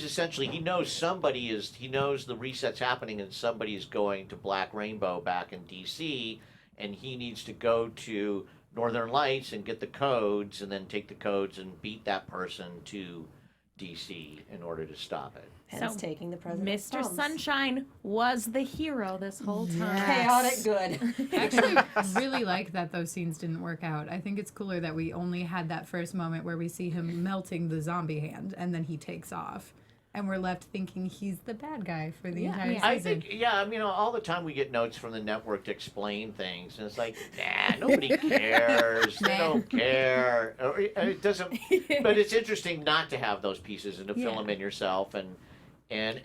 knows he knows the reset's happening and somebody is going to Black Rainbow back in DC, and he needs to go to Northern Lights and get the codes and then take the codes and beat that person to DC in order to stop it. Hence So, taking the president's Mr. thumbs. Sunshine was the hero this whole time. Chaotic good. I actually really like that those scenes didn't work out. I think it's cooler that we only had that first moment where we see him melting the zombie hand and then he takes off. And we're left thinking he's the bad guy for the entire season. I think, all the time we get notes from the network to explain things, and it's like, nobody cares. They don't care. Or it doesn't. But it's interesting not to have those pieces and to fill them in yourself. And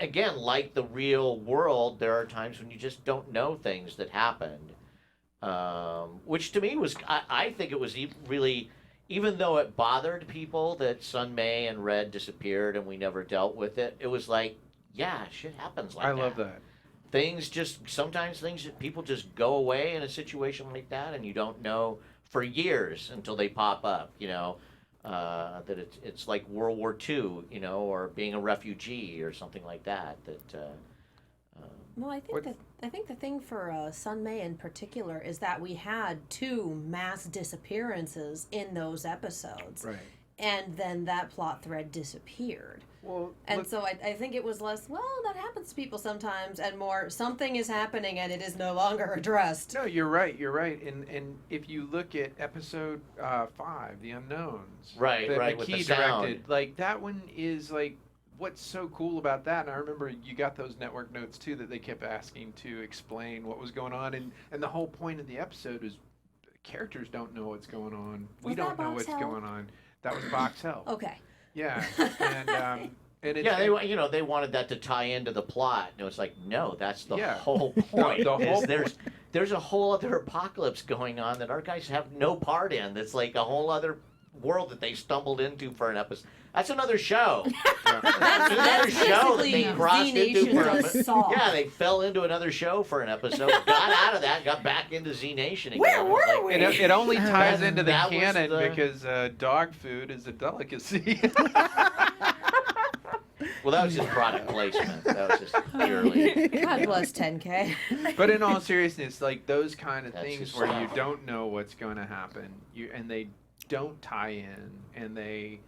again, like the real world, there are times when you just don't know things that happened, which to me was, I think it was really. Even though it bothered people that Sun May and Red disappeared and we never dealt with it, it was like, yeah, shit happens like that. I love that. Sometimes people just go away in a situation like that, and you don't know for years until they pop up, that it's like World War II, or being a refugee or something like that. Well, I think the thing for Sun May in particular is that we had 2 mass disappearances in those episodes, Right. and then that plot thread disappeared. Well, And look, so I think it was less, well, that happens to people sometimes, and more, something is happening and it is no longer addressed. no, you're right. You're right. And if you look at episode 5, The Unknowns, Right, that right, with the McKee sound. directed, like that one is like, what's so cool about that? And I remember you got those network notes too that they kept asking to explain what was going on, and the whole point of the episode is characters don't know what's going on. We Was that don't know Box what's Hell? going on. That was Box Hell. Okay. Yeah, and it's, Yeah, they wanted that to tie into the plot. And it was like, no, that's the Yeah. whole point. The whole There's a whole other apocalypse going on that our guys have no part in. That's like a whole other world that they stumbled into for an episode. That's another show. That's another show that they basically crossed into Z-Nation's for a assault. Yeah, they fell into another show for an episode, got out of that, got back into Z Nation again. Where It was were like- we? it only ties That- into the that was canon the- because dog food is a delicacy. Well, that was just product placement. That was just purely. God bless 10K. But in all seriousness, like those kind of That's things just where you stuff. don't know what's going to happen, and they don't tie in, and they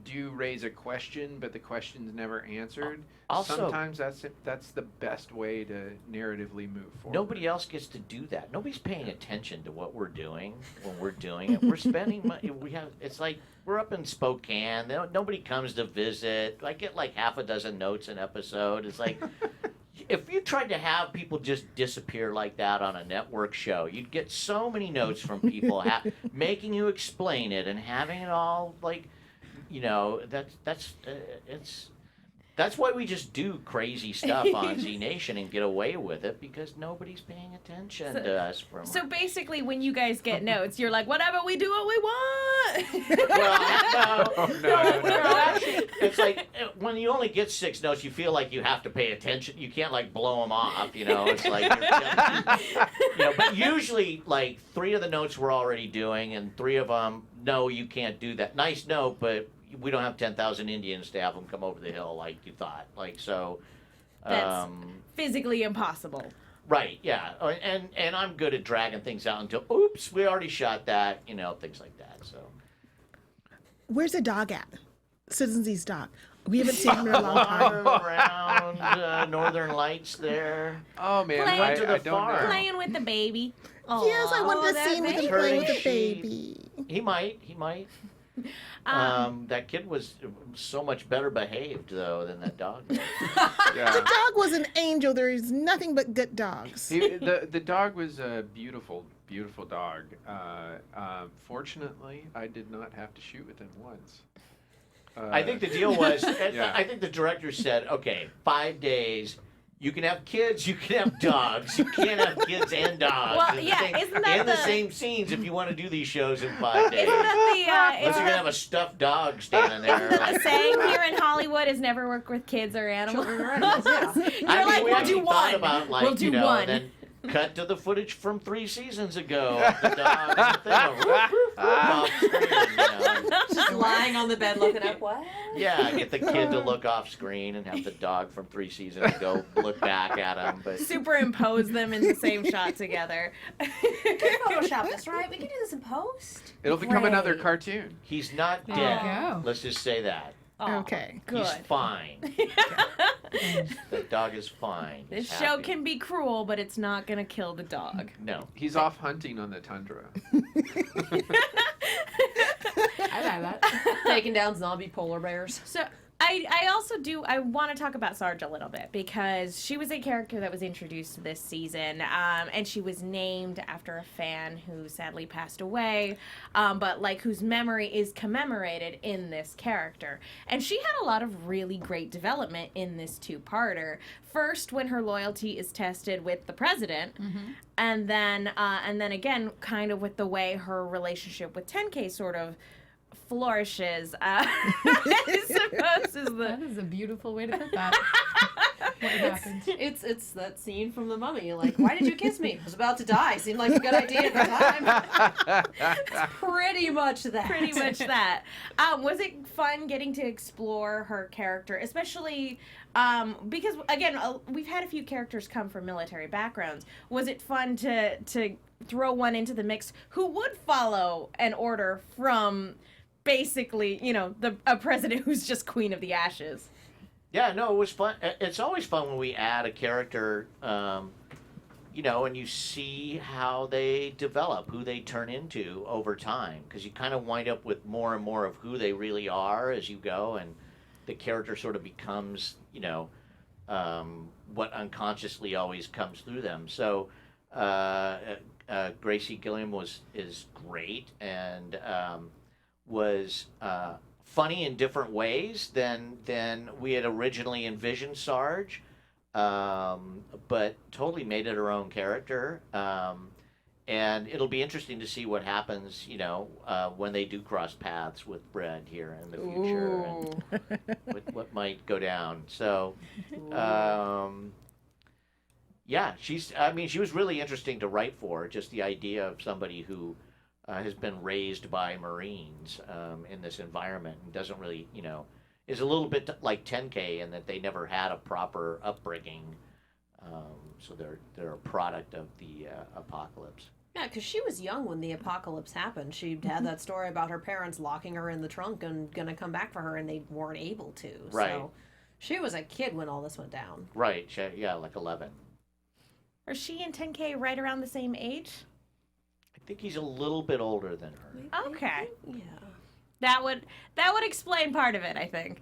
do raise a question, but the question's never answered. Also- Sometimes that's the best way to narratively move forward. Nobody else gets to do that. Nobody's paying attention to what we're doing when we're doing it. We're spending money. It's like we're up in Spokane. Nobody comes to visit. I get like half a dozen notes an episode. It's like if you tried to have people just disappear like that on a network show, you'd get so many notes from people making you explain it and having it all like, that's why we just do crazy stuff on Z Nation and get away with it because nobody's paying attention to us. So basically, when you guys get notes, you're like, whatever, we do what we want. Well, No. actually, it's like when you only get 6 notes, you feel like you have to pay attention. You can't like blow them off, It's like, but usually like 3 of the notes we're already doing, and 3 of them, no, you can't do that. Nice note, but we don't have 10,000 Indians to have them come over the hill like you thought. Like so. That's physically impossible. Right, yeah, and I'm good at dragging things out until oops, we already shot that, things like that. So Where's the dog at? Citizen Z's dog. We haven't seen him in a long time. around Northern Lights there. Oh man, Playing I to the don't know. farm. Playing with the baby. Yes, I wanted to that see him with baby. him playing with Herding the sheep. baby. He might. That kid was so much better behaved though than that dog. Yeah. The dog was an angel. There is nothing but good dogs. The dog was a beautiful dog. Fortunately, I did not have to shoot with him once. I think the deal was, Yeah. I think the director said, okay, 5 days. You can have kids, you can have dogs. You can't have kids and dogs Well, in, yeah, the, same, isn't that in the the- same scenes if you want to do these shows in 5 days. Isn't that the Unless you're isn't gonna have a stuffed dog standing there. a Like, saying here in Hollywood is never work with kids or animals? Children or animals, yeah. You're I mean, like, we we'll actually do thought one. about, like, We'll do one. Then cut to the footage from 3 seasons ago. The dog and the thing. Woof, woof, woof, off screen, Just lying on the bed looking up, what? Yeah, get the kid to look off screen and have the dog from 3 seasons go look back at him. But Superimpose them in the same shot together. Photoshop this, right? We can do this in post. It'll become another Great. cartoon. he's not There you dead. go. Let's just say that. Aw, Okay. good. He's fine. The dog is fine. This He's show happy. can be cruel, but it's not gonna kill the dog. No. He's off hunting on the tundra. I buy that. Taking down zombie polar bears. So I also I want to talk about Sarge a little bit because she was a character that was introduced this season, and she was named after a fan who sadly passed away, but like whose memory is commemorated in this character. And she had a lot of really great development in this 2-parter. First, when her loyalty is tested with the president, and then again, kind of with the way her relationship with 10K sort of flourishes. I suppose is That the is a beautiful way to put that. What happened? It's that scene from The Mummy. Like, why did you kiss me? I was about to die. Seemed like a good idea at the time. It's pretty much that. pretty much that. Was it fun getting to explore her character, especially because again we've had a few characters come from military backgrounds. Was it fun to throw one into the mix who would follow an order from basically, a president who's just queen of the ashes. Yeah, no, it was fun. It's always fun when we add a character, and you see how they develop, who they turn into over time, because you kind of wind up with more and more of who they really are as you go, and the character sort of becomes, what unconsciously always comes through them. So Gracie Gilliam is great and was funny in different ways than we had originally envisioned Sarge, but totally made it her own character. And it'll be interesting to see what happens, when they do cross paths with Brad here in the future, and what might go down. So, yeah, she was really interesting to write for. Just the idea of somebody who has been raised by Marines in this environment and doesn't really, is a little bit like 10K in that they never had a proper upbringing. So they're a product of the apocalypse. Yeah, because she was young when the apocalypse happened. She had that story about her parents locking her in the trunk and gonna come back for her, and they weren't able to. Right. So she was a kid when all this went down. Right. Yeah, like 11. Are she and 10K right around the same age? I think he's a little bit older than her. Okay. Yeah. That would explain part of it, I think.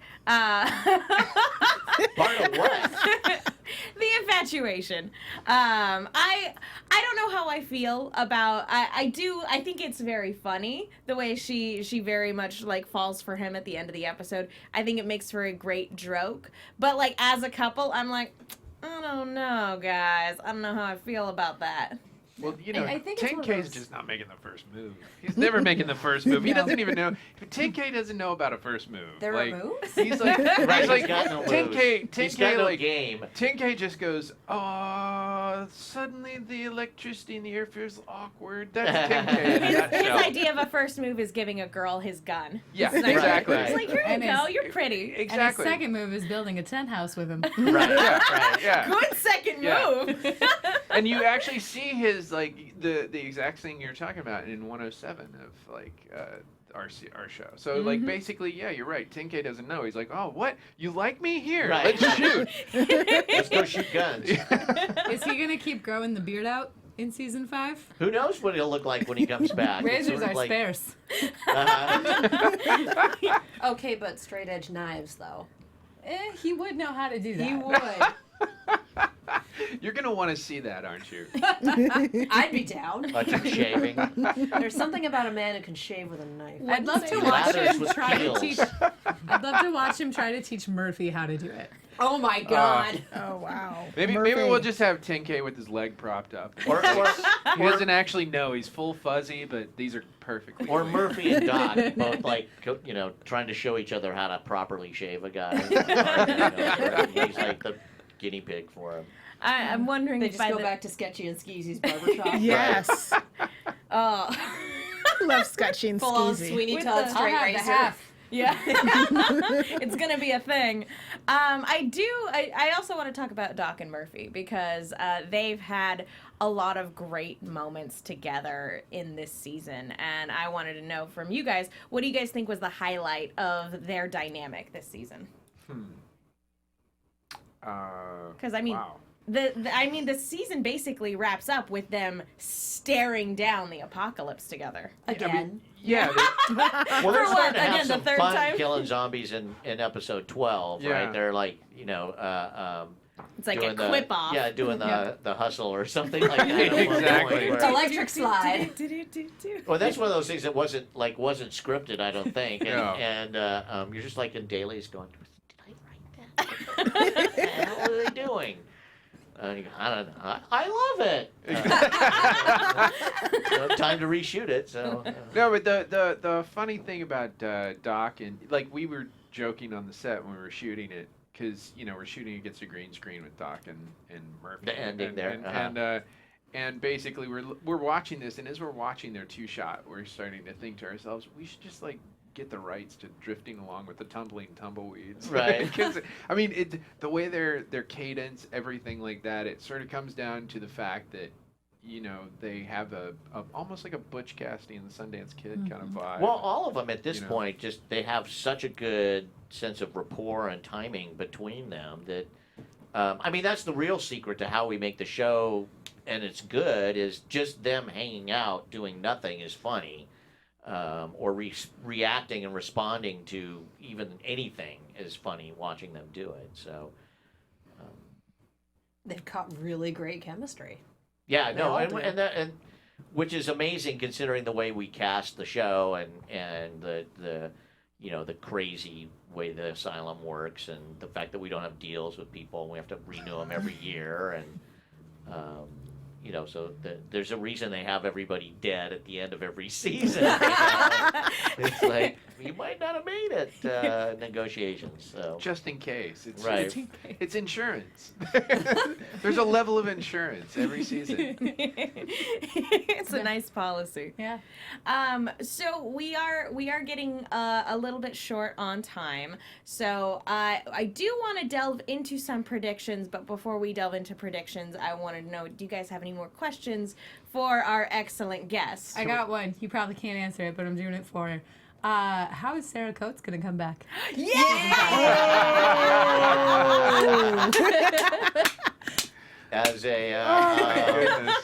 Part of what? The infatuation. I don't know how I feel about. I think it's very funny the way she very much like falls for him at the end of the episode. I think it makes for a great joke. But like as a couple, I'm like, I don't know, guys. I don't know how I feel about that. Well, I think it's one of 10K is those- just not making the first move. He's never making the first move. He doesn't even know. 10K doesn't know about a first move. There like, are moves? He's like, Right, he's like he's got no 10K, moves. He's got 10K no like game. 10K just goes, suddenly the electricity in the air feels awkward. That's 10K in a His nutshell. idea of a first move is giving a girl his gun. Yeah, It's like- exactly. It's like, here you And go, his- you're pretty. And his Exactly. second move is building a tent house with him. Right. Yeah, right, yeah. Good second Yeah. move. And you actually see his like the exact thing you're talking about in 107 of like our show. So like basically, yeah, you're right. 10K doesn't know. He's like, oh, what? You like me? Here, Right. let's shoot. Let's go shoot guns. Is he gonna keep growing the beard out in season 5? Who knows what he'll look like when he comes back? It's Razors sort of are like, sparse. Okay, but straight edge knives though. He would know how to do that. He would. You're gonna want to see that, aren't you? I'd be down. bunch of shaving. There's something about a man who can shave with a knife. I'd love to watch Ladders him with try peels. to teach. I'd love to watch him try to teach Murphy how to do it. Oh my god. Oh wow. Maybe Murphy. we'll just have 10K with his leg propped up. Or He doesn't actually know. He's full fuzzy, but these are perfect. or Murphy and Doc both like trying to show each other how to properly shave a guy. He's like the guinea pig for him. I'm wondering They if just by go the back to Sketchy and Skeezy's barbershop. Yes. oh Love Sketchy and Full on Skeezy. Sweeney With Todd the- straight I'll have the razor. half. yeah, it's gonna be a thing. I also want to talk about Doc and Murphy because they've had a lot of great moments together in this season, and I wanted to know from you guys, what do you guys think was the highlight of their dynamic this season? Because I mean, wow. the season basically wraps up with them staring down the apocalypse together. Again. Yeah, Well, they're For starting what, to have again, the some third fun time? killing zombies in episode 12, Yeah. right? They're like, It's like a doing quip off. Yeah, doing the hustle or something like that. at one Exactly. point where- Electric slide. Well, that's one of those things that wasn't scripted, I don't think, and, No. and you're just like in dailies going, did I write that? What the hell are they doing? You go, I don't know. I love it. So time to reshoot it. So No, but the funny thing about Doc and like we were joking on the set when we were shooting it because we're shooting against a green screen with Doc and Murphy. The ending and, there, and basically we're watching this, and as we're watching their two shot, we're starting to think to ourselves, we should just like get the rights to drifting along with the tumbling tumbleweeds. Right. Because I mean, the way their cadence, everything like that, it sort of comes down to the fact that you know, they have a almost like a Butch Cassidy and the Sundance Kid kind of vibe. Well, all of them at this You know. point just they have such a good sense of rapport and timing between them that I mean that's the real secret to how we make the show and it's good is just them hanging out doing nothing is funny or reacting and responding to even anything is funny watching them do it. So They've got really great chemistry. yeah, They no, all and, do. and which is amazing considering the way we cast the show and the you know the crazy way the asylum works and the fact that we don't have deals with people and we have to renew them every year and you know so there's a reason they have everybody dead at the end of every season. You know? It's like you might not have made it negotiations. So Just in case. It's Right. It's insurance. There's a level of insurance every season. It's a nice policy. Yeah. So we are getting a little bit short on time. So I do want to delve into some predictions, but before we delve into predictions, I want to know: do you guys have any more questions for our excellent guest? I got one. You probably can't answer it, but I'm doing it for her. How is Sarah Coates gonna come back? as a Goodness.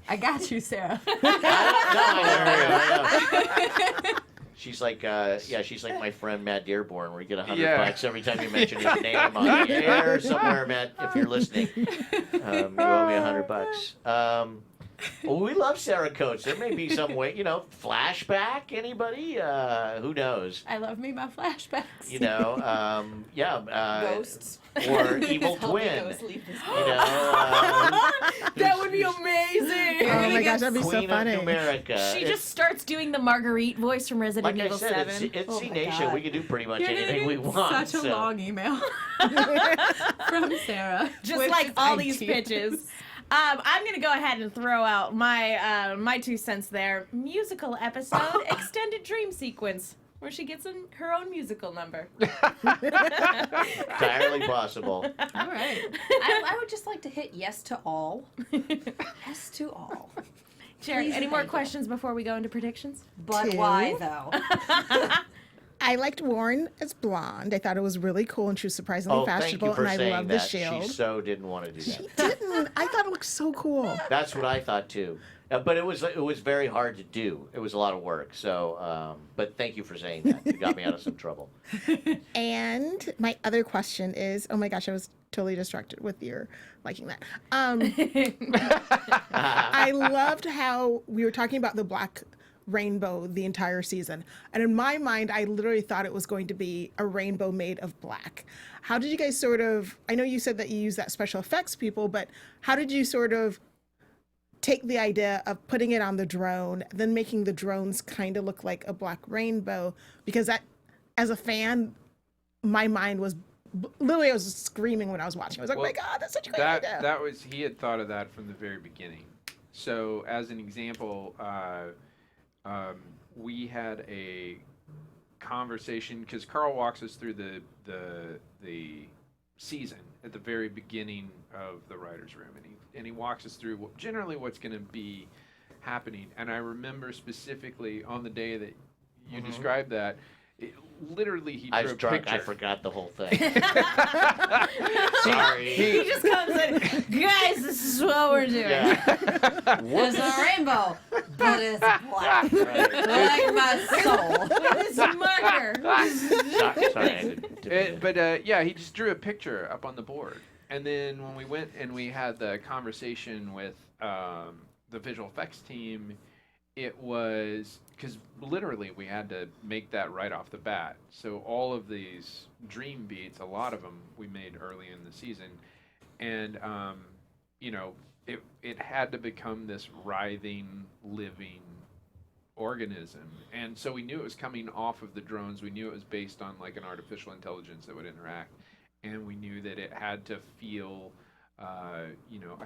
I got you, Sarah. I know. She's like, she's like my friend Matt Dearborn, where you get $100 every time you mention his name on the air somewhere, Matt. If you're listening, you owe me $100. Well, we love Sarah Coates. There may be some way, you know, flashback. Anybody? Who knows? I love me my flashbacks. You know, Ghosts. or evil Help me twin. ghosts leave this You know, That would be amazing. Oh my gosh, that'd be so Queen funny. of America. She It's- just starts doing the Marguerite voice from Resident like I Evil said, 7. it's Oh C my Nation. God. We can do pretty much You're gonna anything we get want. such a so. long email from Sarah. Just with like all ideas. these pitches. I'm gonna go ahead and throw out my my 2 cents there. Musical episode, extended dream sequence, where she gets her own musical number. Entirely possible. All right. I would just like to hit yes to all. Yes to all. Jerry, Please any and more thank you. questions before we go into predictions? But Two. why though? I liked Warren as blonde. I thought it was really cool, and she was surprisingly Oh, thank fashionable, you for and I saying love the that. shield. She so didn't want to do that. She didn't. I thought it looked so cool. That's what I thought too. But it was very hard to do. It was a lot of work. So, but thank you for saying that. You got me out of some trouble. And my other question is, oh my gosh, I was totally distracted with your liking that. I loved how we were talking about the black rainbow the entire season. And in my mind, I literally thought it was going to be a rainbow made of black. How did you guys sort of, I know you said that you use that special effects people, but how did you sort of take the idea of putting it on the drone, then making the drones kind of look like a black rainbow? Because that, as a fan, my mind was literally, I was screaming when I was watching. I was like, Well, oh my God, that's such a great idea. That was he had thought of that from the very beginning. So as an example, we had a conversation because Karl walks us through the season at the very beginning of the writers' room, and he walks us through generally what's going to be happening. And I remember specifically on the day that you described that. Literally, he I drew was a drunk. picture. I forgot the whole thing. Sorry. He just comes in, guys, this is what we're doing. Yeah. It's a rainbow, but it's black. Right. Like my soul. With his marker. Sorry. I didn't mean to- Yeah, he just drew a picture up on the board. And then when we went and we had the conversation with the visual effects team, it was because literally we had to make that right off the bat. So all of these dream beats, a lot of them we made early in the season. And, you know, it had to become this writhing, living organism. And so we knew it was coming off of the drones. We knew it was based on like an artificial intelligence that would interact. And we knew that it had to feel, you know,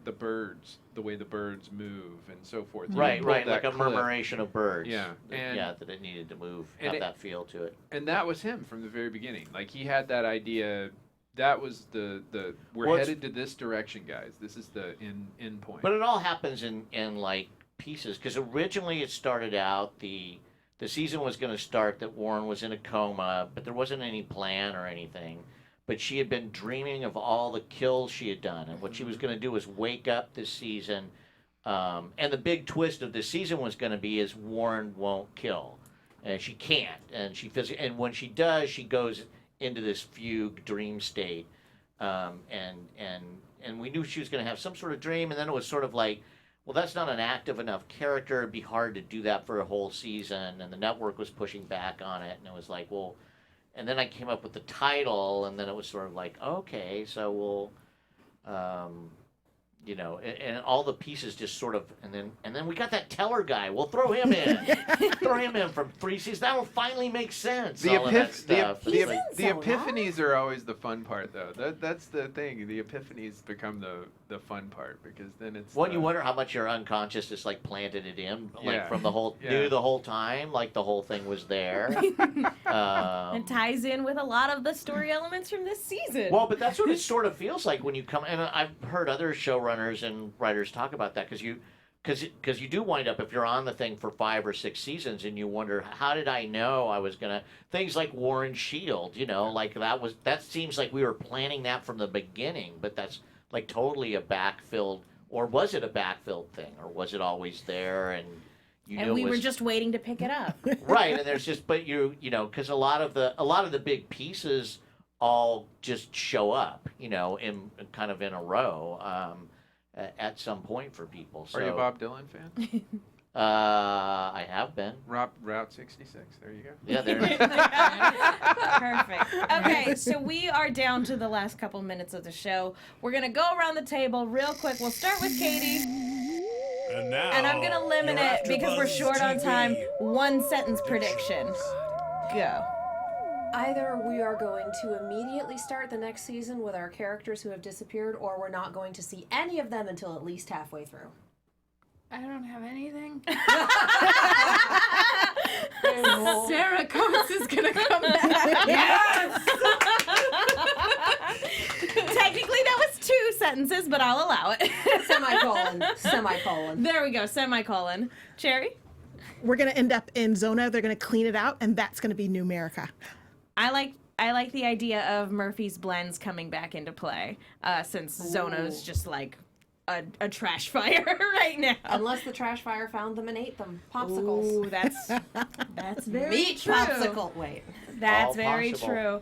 the birds, the way the birds move and so forth. You Right, pulled right, that like a clip. murmuration of birds. Yeah, and- yeah, that it needed to move, and have it- that feel to it. And that was him from the very beginning. Like he had that idea that was the we're Well, headed to this direction, guys. This is the end point. But it all happens in like pieces, because originally it started out the season was going to start that Warren was in a coma, but there wasn't any plan or anything. But she had been dreaming of all the kills she had done, and what she was going to do was wake up this season. And the big twist of this season was going to be is Warren won't kill, and she can't, and and when she does, she goes into this fugue dream state, and we knew she was going to have some sort of dream, and then it was sort of like, well, that's not an active enough character. It'd be hard to do that for a whole season, and the network was pushing back on it, and it was like, well, and then I came up with the title, and then it was sort of like, okay, so we'll, you know, and all the pieces just sort of, and then we got that Teller guy. We'll throw him in, throw him in from 3 seasons. That will finally make sense. The, all of that stuff. the It's like- epiphanies are always the fun part, though. That's the thing. The epiphanies become the fun part, because then it's. Well, you wonder how much your unconscious just like planted it in, like Yeah. from the whole, Yeah. knew the whole time, like the whole thing was there. And ties in with a lot of the story elements from this season. Well, but that's what it sort of feels like when you come. And I've heard other showrunners and writers talk about that, because you do wind up, if you're on the thing for 5 or 6 seasons, and you wonder, how did I know I was gonna, things like Warren Shield, you know, like that seems like we were planning that from the beginning, but that's like totally a backfilled, or was it a backfilled thing, or was it always there, and you knew and we it were was, just waiting to pick it up. right, and there's just, but you know, because a lot of the big pieces all just show up, you know, in kind of in a row. At some point for people. So, Are you a Bob Dylan fan? I have been. Route 66. There you go. Yeah, there it is. Perfect. Okay, so we are down to the last couple minutes of the show. We're going to go around the table real quick. We'll start with Katie. And now, And I'm going to limit your it because we're AfterBuzz short on TV. time. 1 sentence prediction. Go. Either we are going to immediately start the next season with our characters who have disappeared, or we're not going to see any of them until at least halfway through. I don't have anything. Sarah Coates is gonna come back. Yes! Technically, that was 2 sentences, but I'll allow it. Semicolon. Semicolon. There we go, semicolon. Cherry? We're going to end up in Zona. They're going to clean it out, and that's going to be New America. I like the idea of Murphy's blends coming back into play, since Zona's just like a trash fire right now. Unless the trash fire found them and ate them. Popsicles. Ooh, that's very Meat true. popsicle. Wait. That's All very possible. true.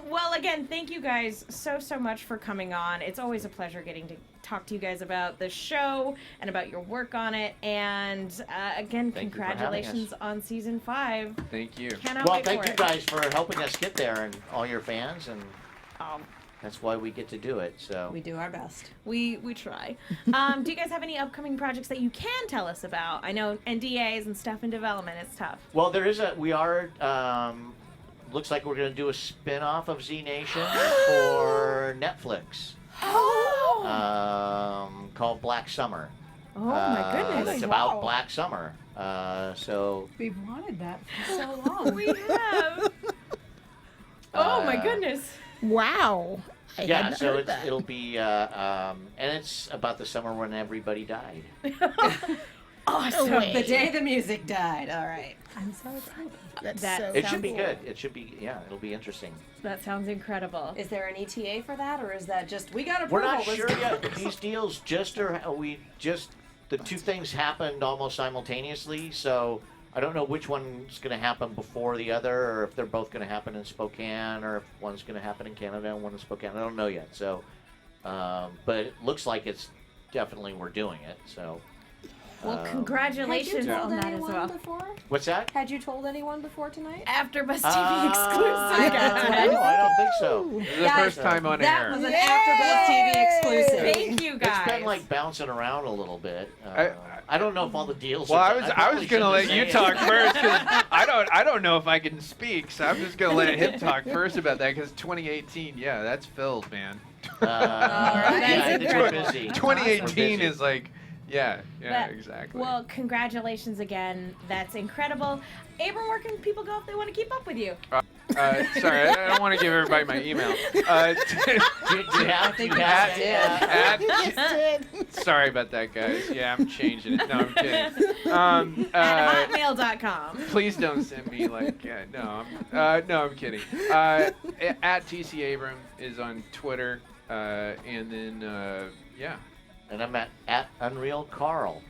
Well, again, thank you guys so much for coming on. It's always a pleasure getting to talk to you guys about the show and about your work on it. And again, Thank you for having congratulations on season 5. Thank you. Cannot Well, wait thank for you it. guys for helping us get there, and all your fans, and Um, that's why we get to do it. So We do our best. we try. Do you guys have any upcoming projects that you can tell us about? I know NDAs and stuff in development. It's tough. well, we are. Looks like we're going to do a spin-off of Z Nation for Netflix. Called Black Summer. Oh my goodness. That's about Black Summer. So We've wanted that for so long. We have. Oh my Uh, goodness. Wow. I yeah, hadn't so heard that. it'll be and it's about the summer when everybody died. Awesome. way. The day the music died. All right. I'm so excited. That's that- so It should be cool. good. It should be it'll be interesting. That sounds incredible. Is there an ETA for that, or is that just we got We're approval? not let's sure go? yet. These deals the 2 things happened almost simultaneously, so I don't know which one's going to happen before the other, or if they're both going to happen in Spokane, or if one's going to happen in Canada and one in Spokane. I don't know yet. So, but it looks like it's definitely we're doing it. So, Well, Had you congratulations told on that as anyone well. before? what's that? Had you told anyone before tonight? AfterBuzz TV exclusive. I don't think so. This is the Guys, first time on That air. was an AfterBuzz TV exclusive. Thank you guys. It's been like bouncing around a little bit. I don't know if all the deals. Well, are I was probably gonna let shouldn't you say talk it. first because I don't know if I can speak, so I'm just gonna let him talk first about that because 2018, yeah, that's filled, man. right. Yeah, I think we're That's busy. 2018 We're busy. is like, yeah, That- exactly. Well, congratulations again. That's incredible. Abram, where can people go if they want to keep up with you? Sorry, I don't want to give everybody my email. Do you have Sorry about that, guys. Yeah, I'm changing it. No, I'm kidding. At hotmail.com. Please don't send me no, I'm kidding. At TC Abram is on Twitter, and then yeah. And I'm at Unreal Carl.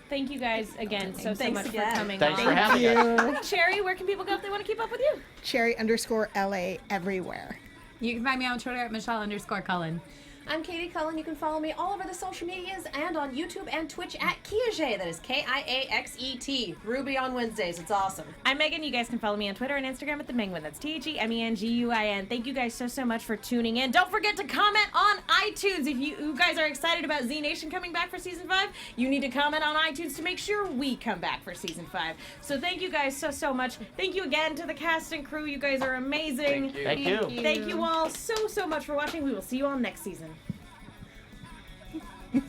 Thank you guys again so Thanks much again. for coming Thanks on. for having us. Cherry, where can people go if they want to keep up with you? Cherry_LA everywhere. You can find me on Twitter at Michelle_Cullen. I'm Katie Cullen. You can follow me all over the social medias and on YouTube and Twitch at Kiaxet. That is Kiaxet. Ruby on Wednesdays. It's awesome. I'm Megan. You guys can follow me on Twitter and Instagram at TheMenguin. That's TheMenguin. Thank you guys so much for tuning in. Don't forget to comment on iTunes. If you guys are excited about Z Nation coming back for season 5, you need to comment on iTunes to make sure we come back for season 5. So thank you guys so much. Thank you again to the cast and crew. You guys are amazing. Thank you. Thank you all so much for watching. We will see you all next season.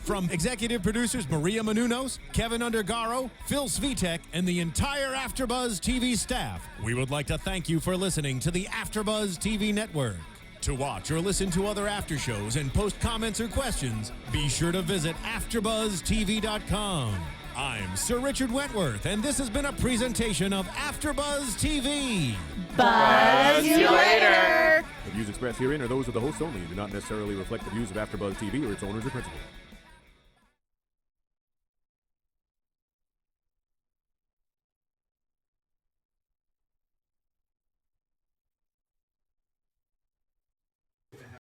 From executive producers Maria Menounos, Kevin Undergaro, Phil Svitek, and the entire AfterBuzz TV staff, we would like to thank you for listening to the AfterBuzz TV network. To watch or listen to other after shows and post comments or questions, be sure to visit AfterBuzzTV.com. I'm Sir Richard Wentworth, and this has been a presentation of AfterBuzz TV. Buzz you later. The views expressed herein are those of the hosts only and do not necessarily reflect the views of AfterBuzz TV or its owners or principals.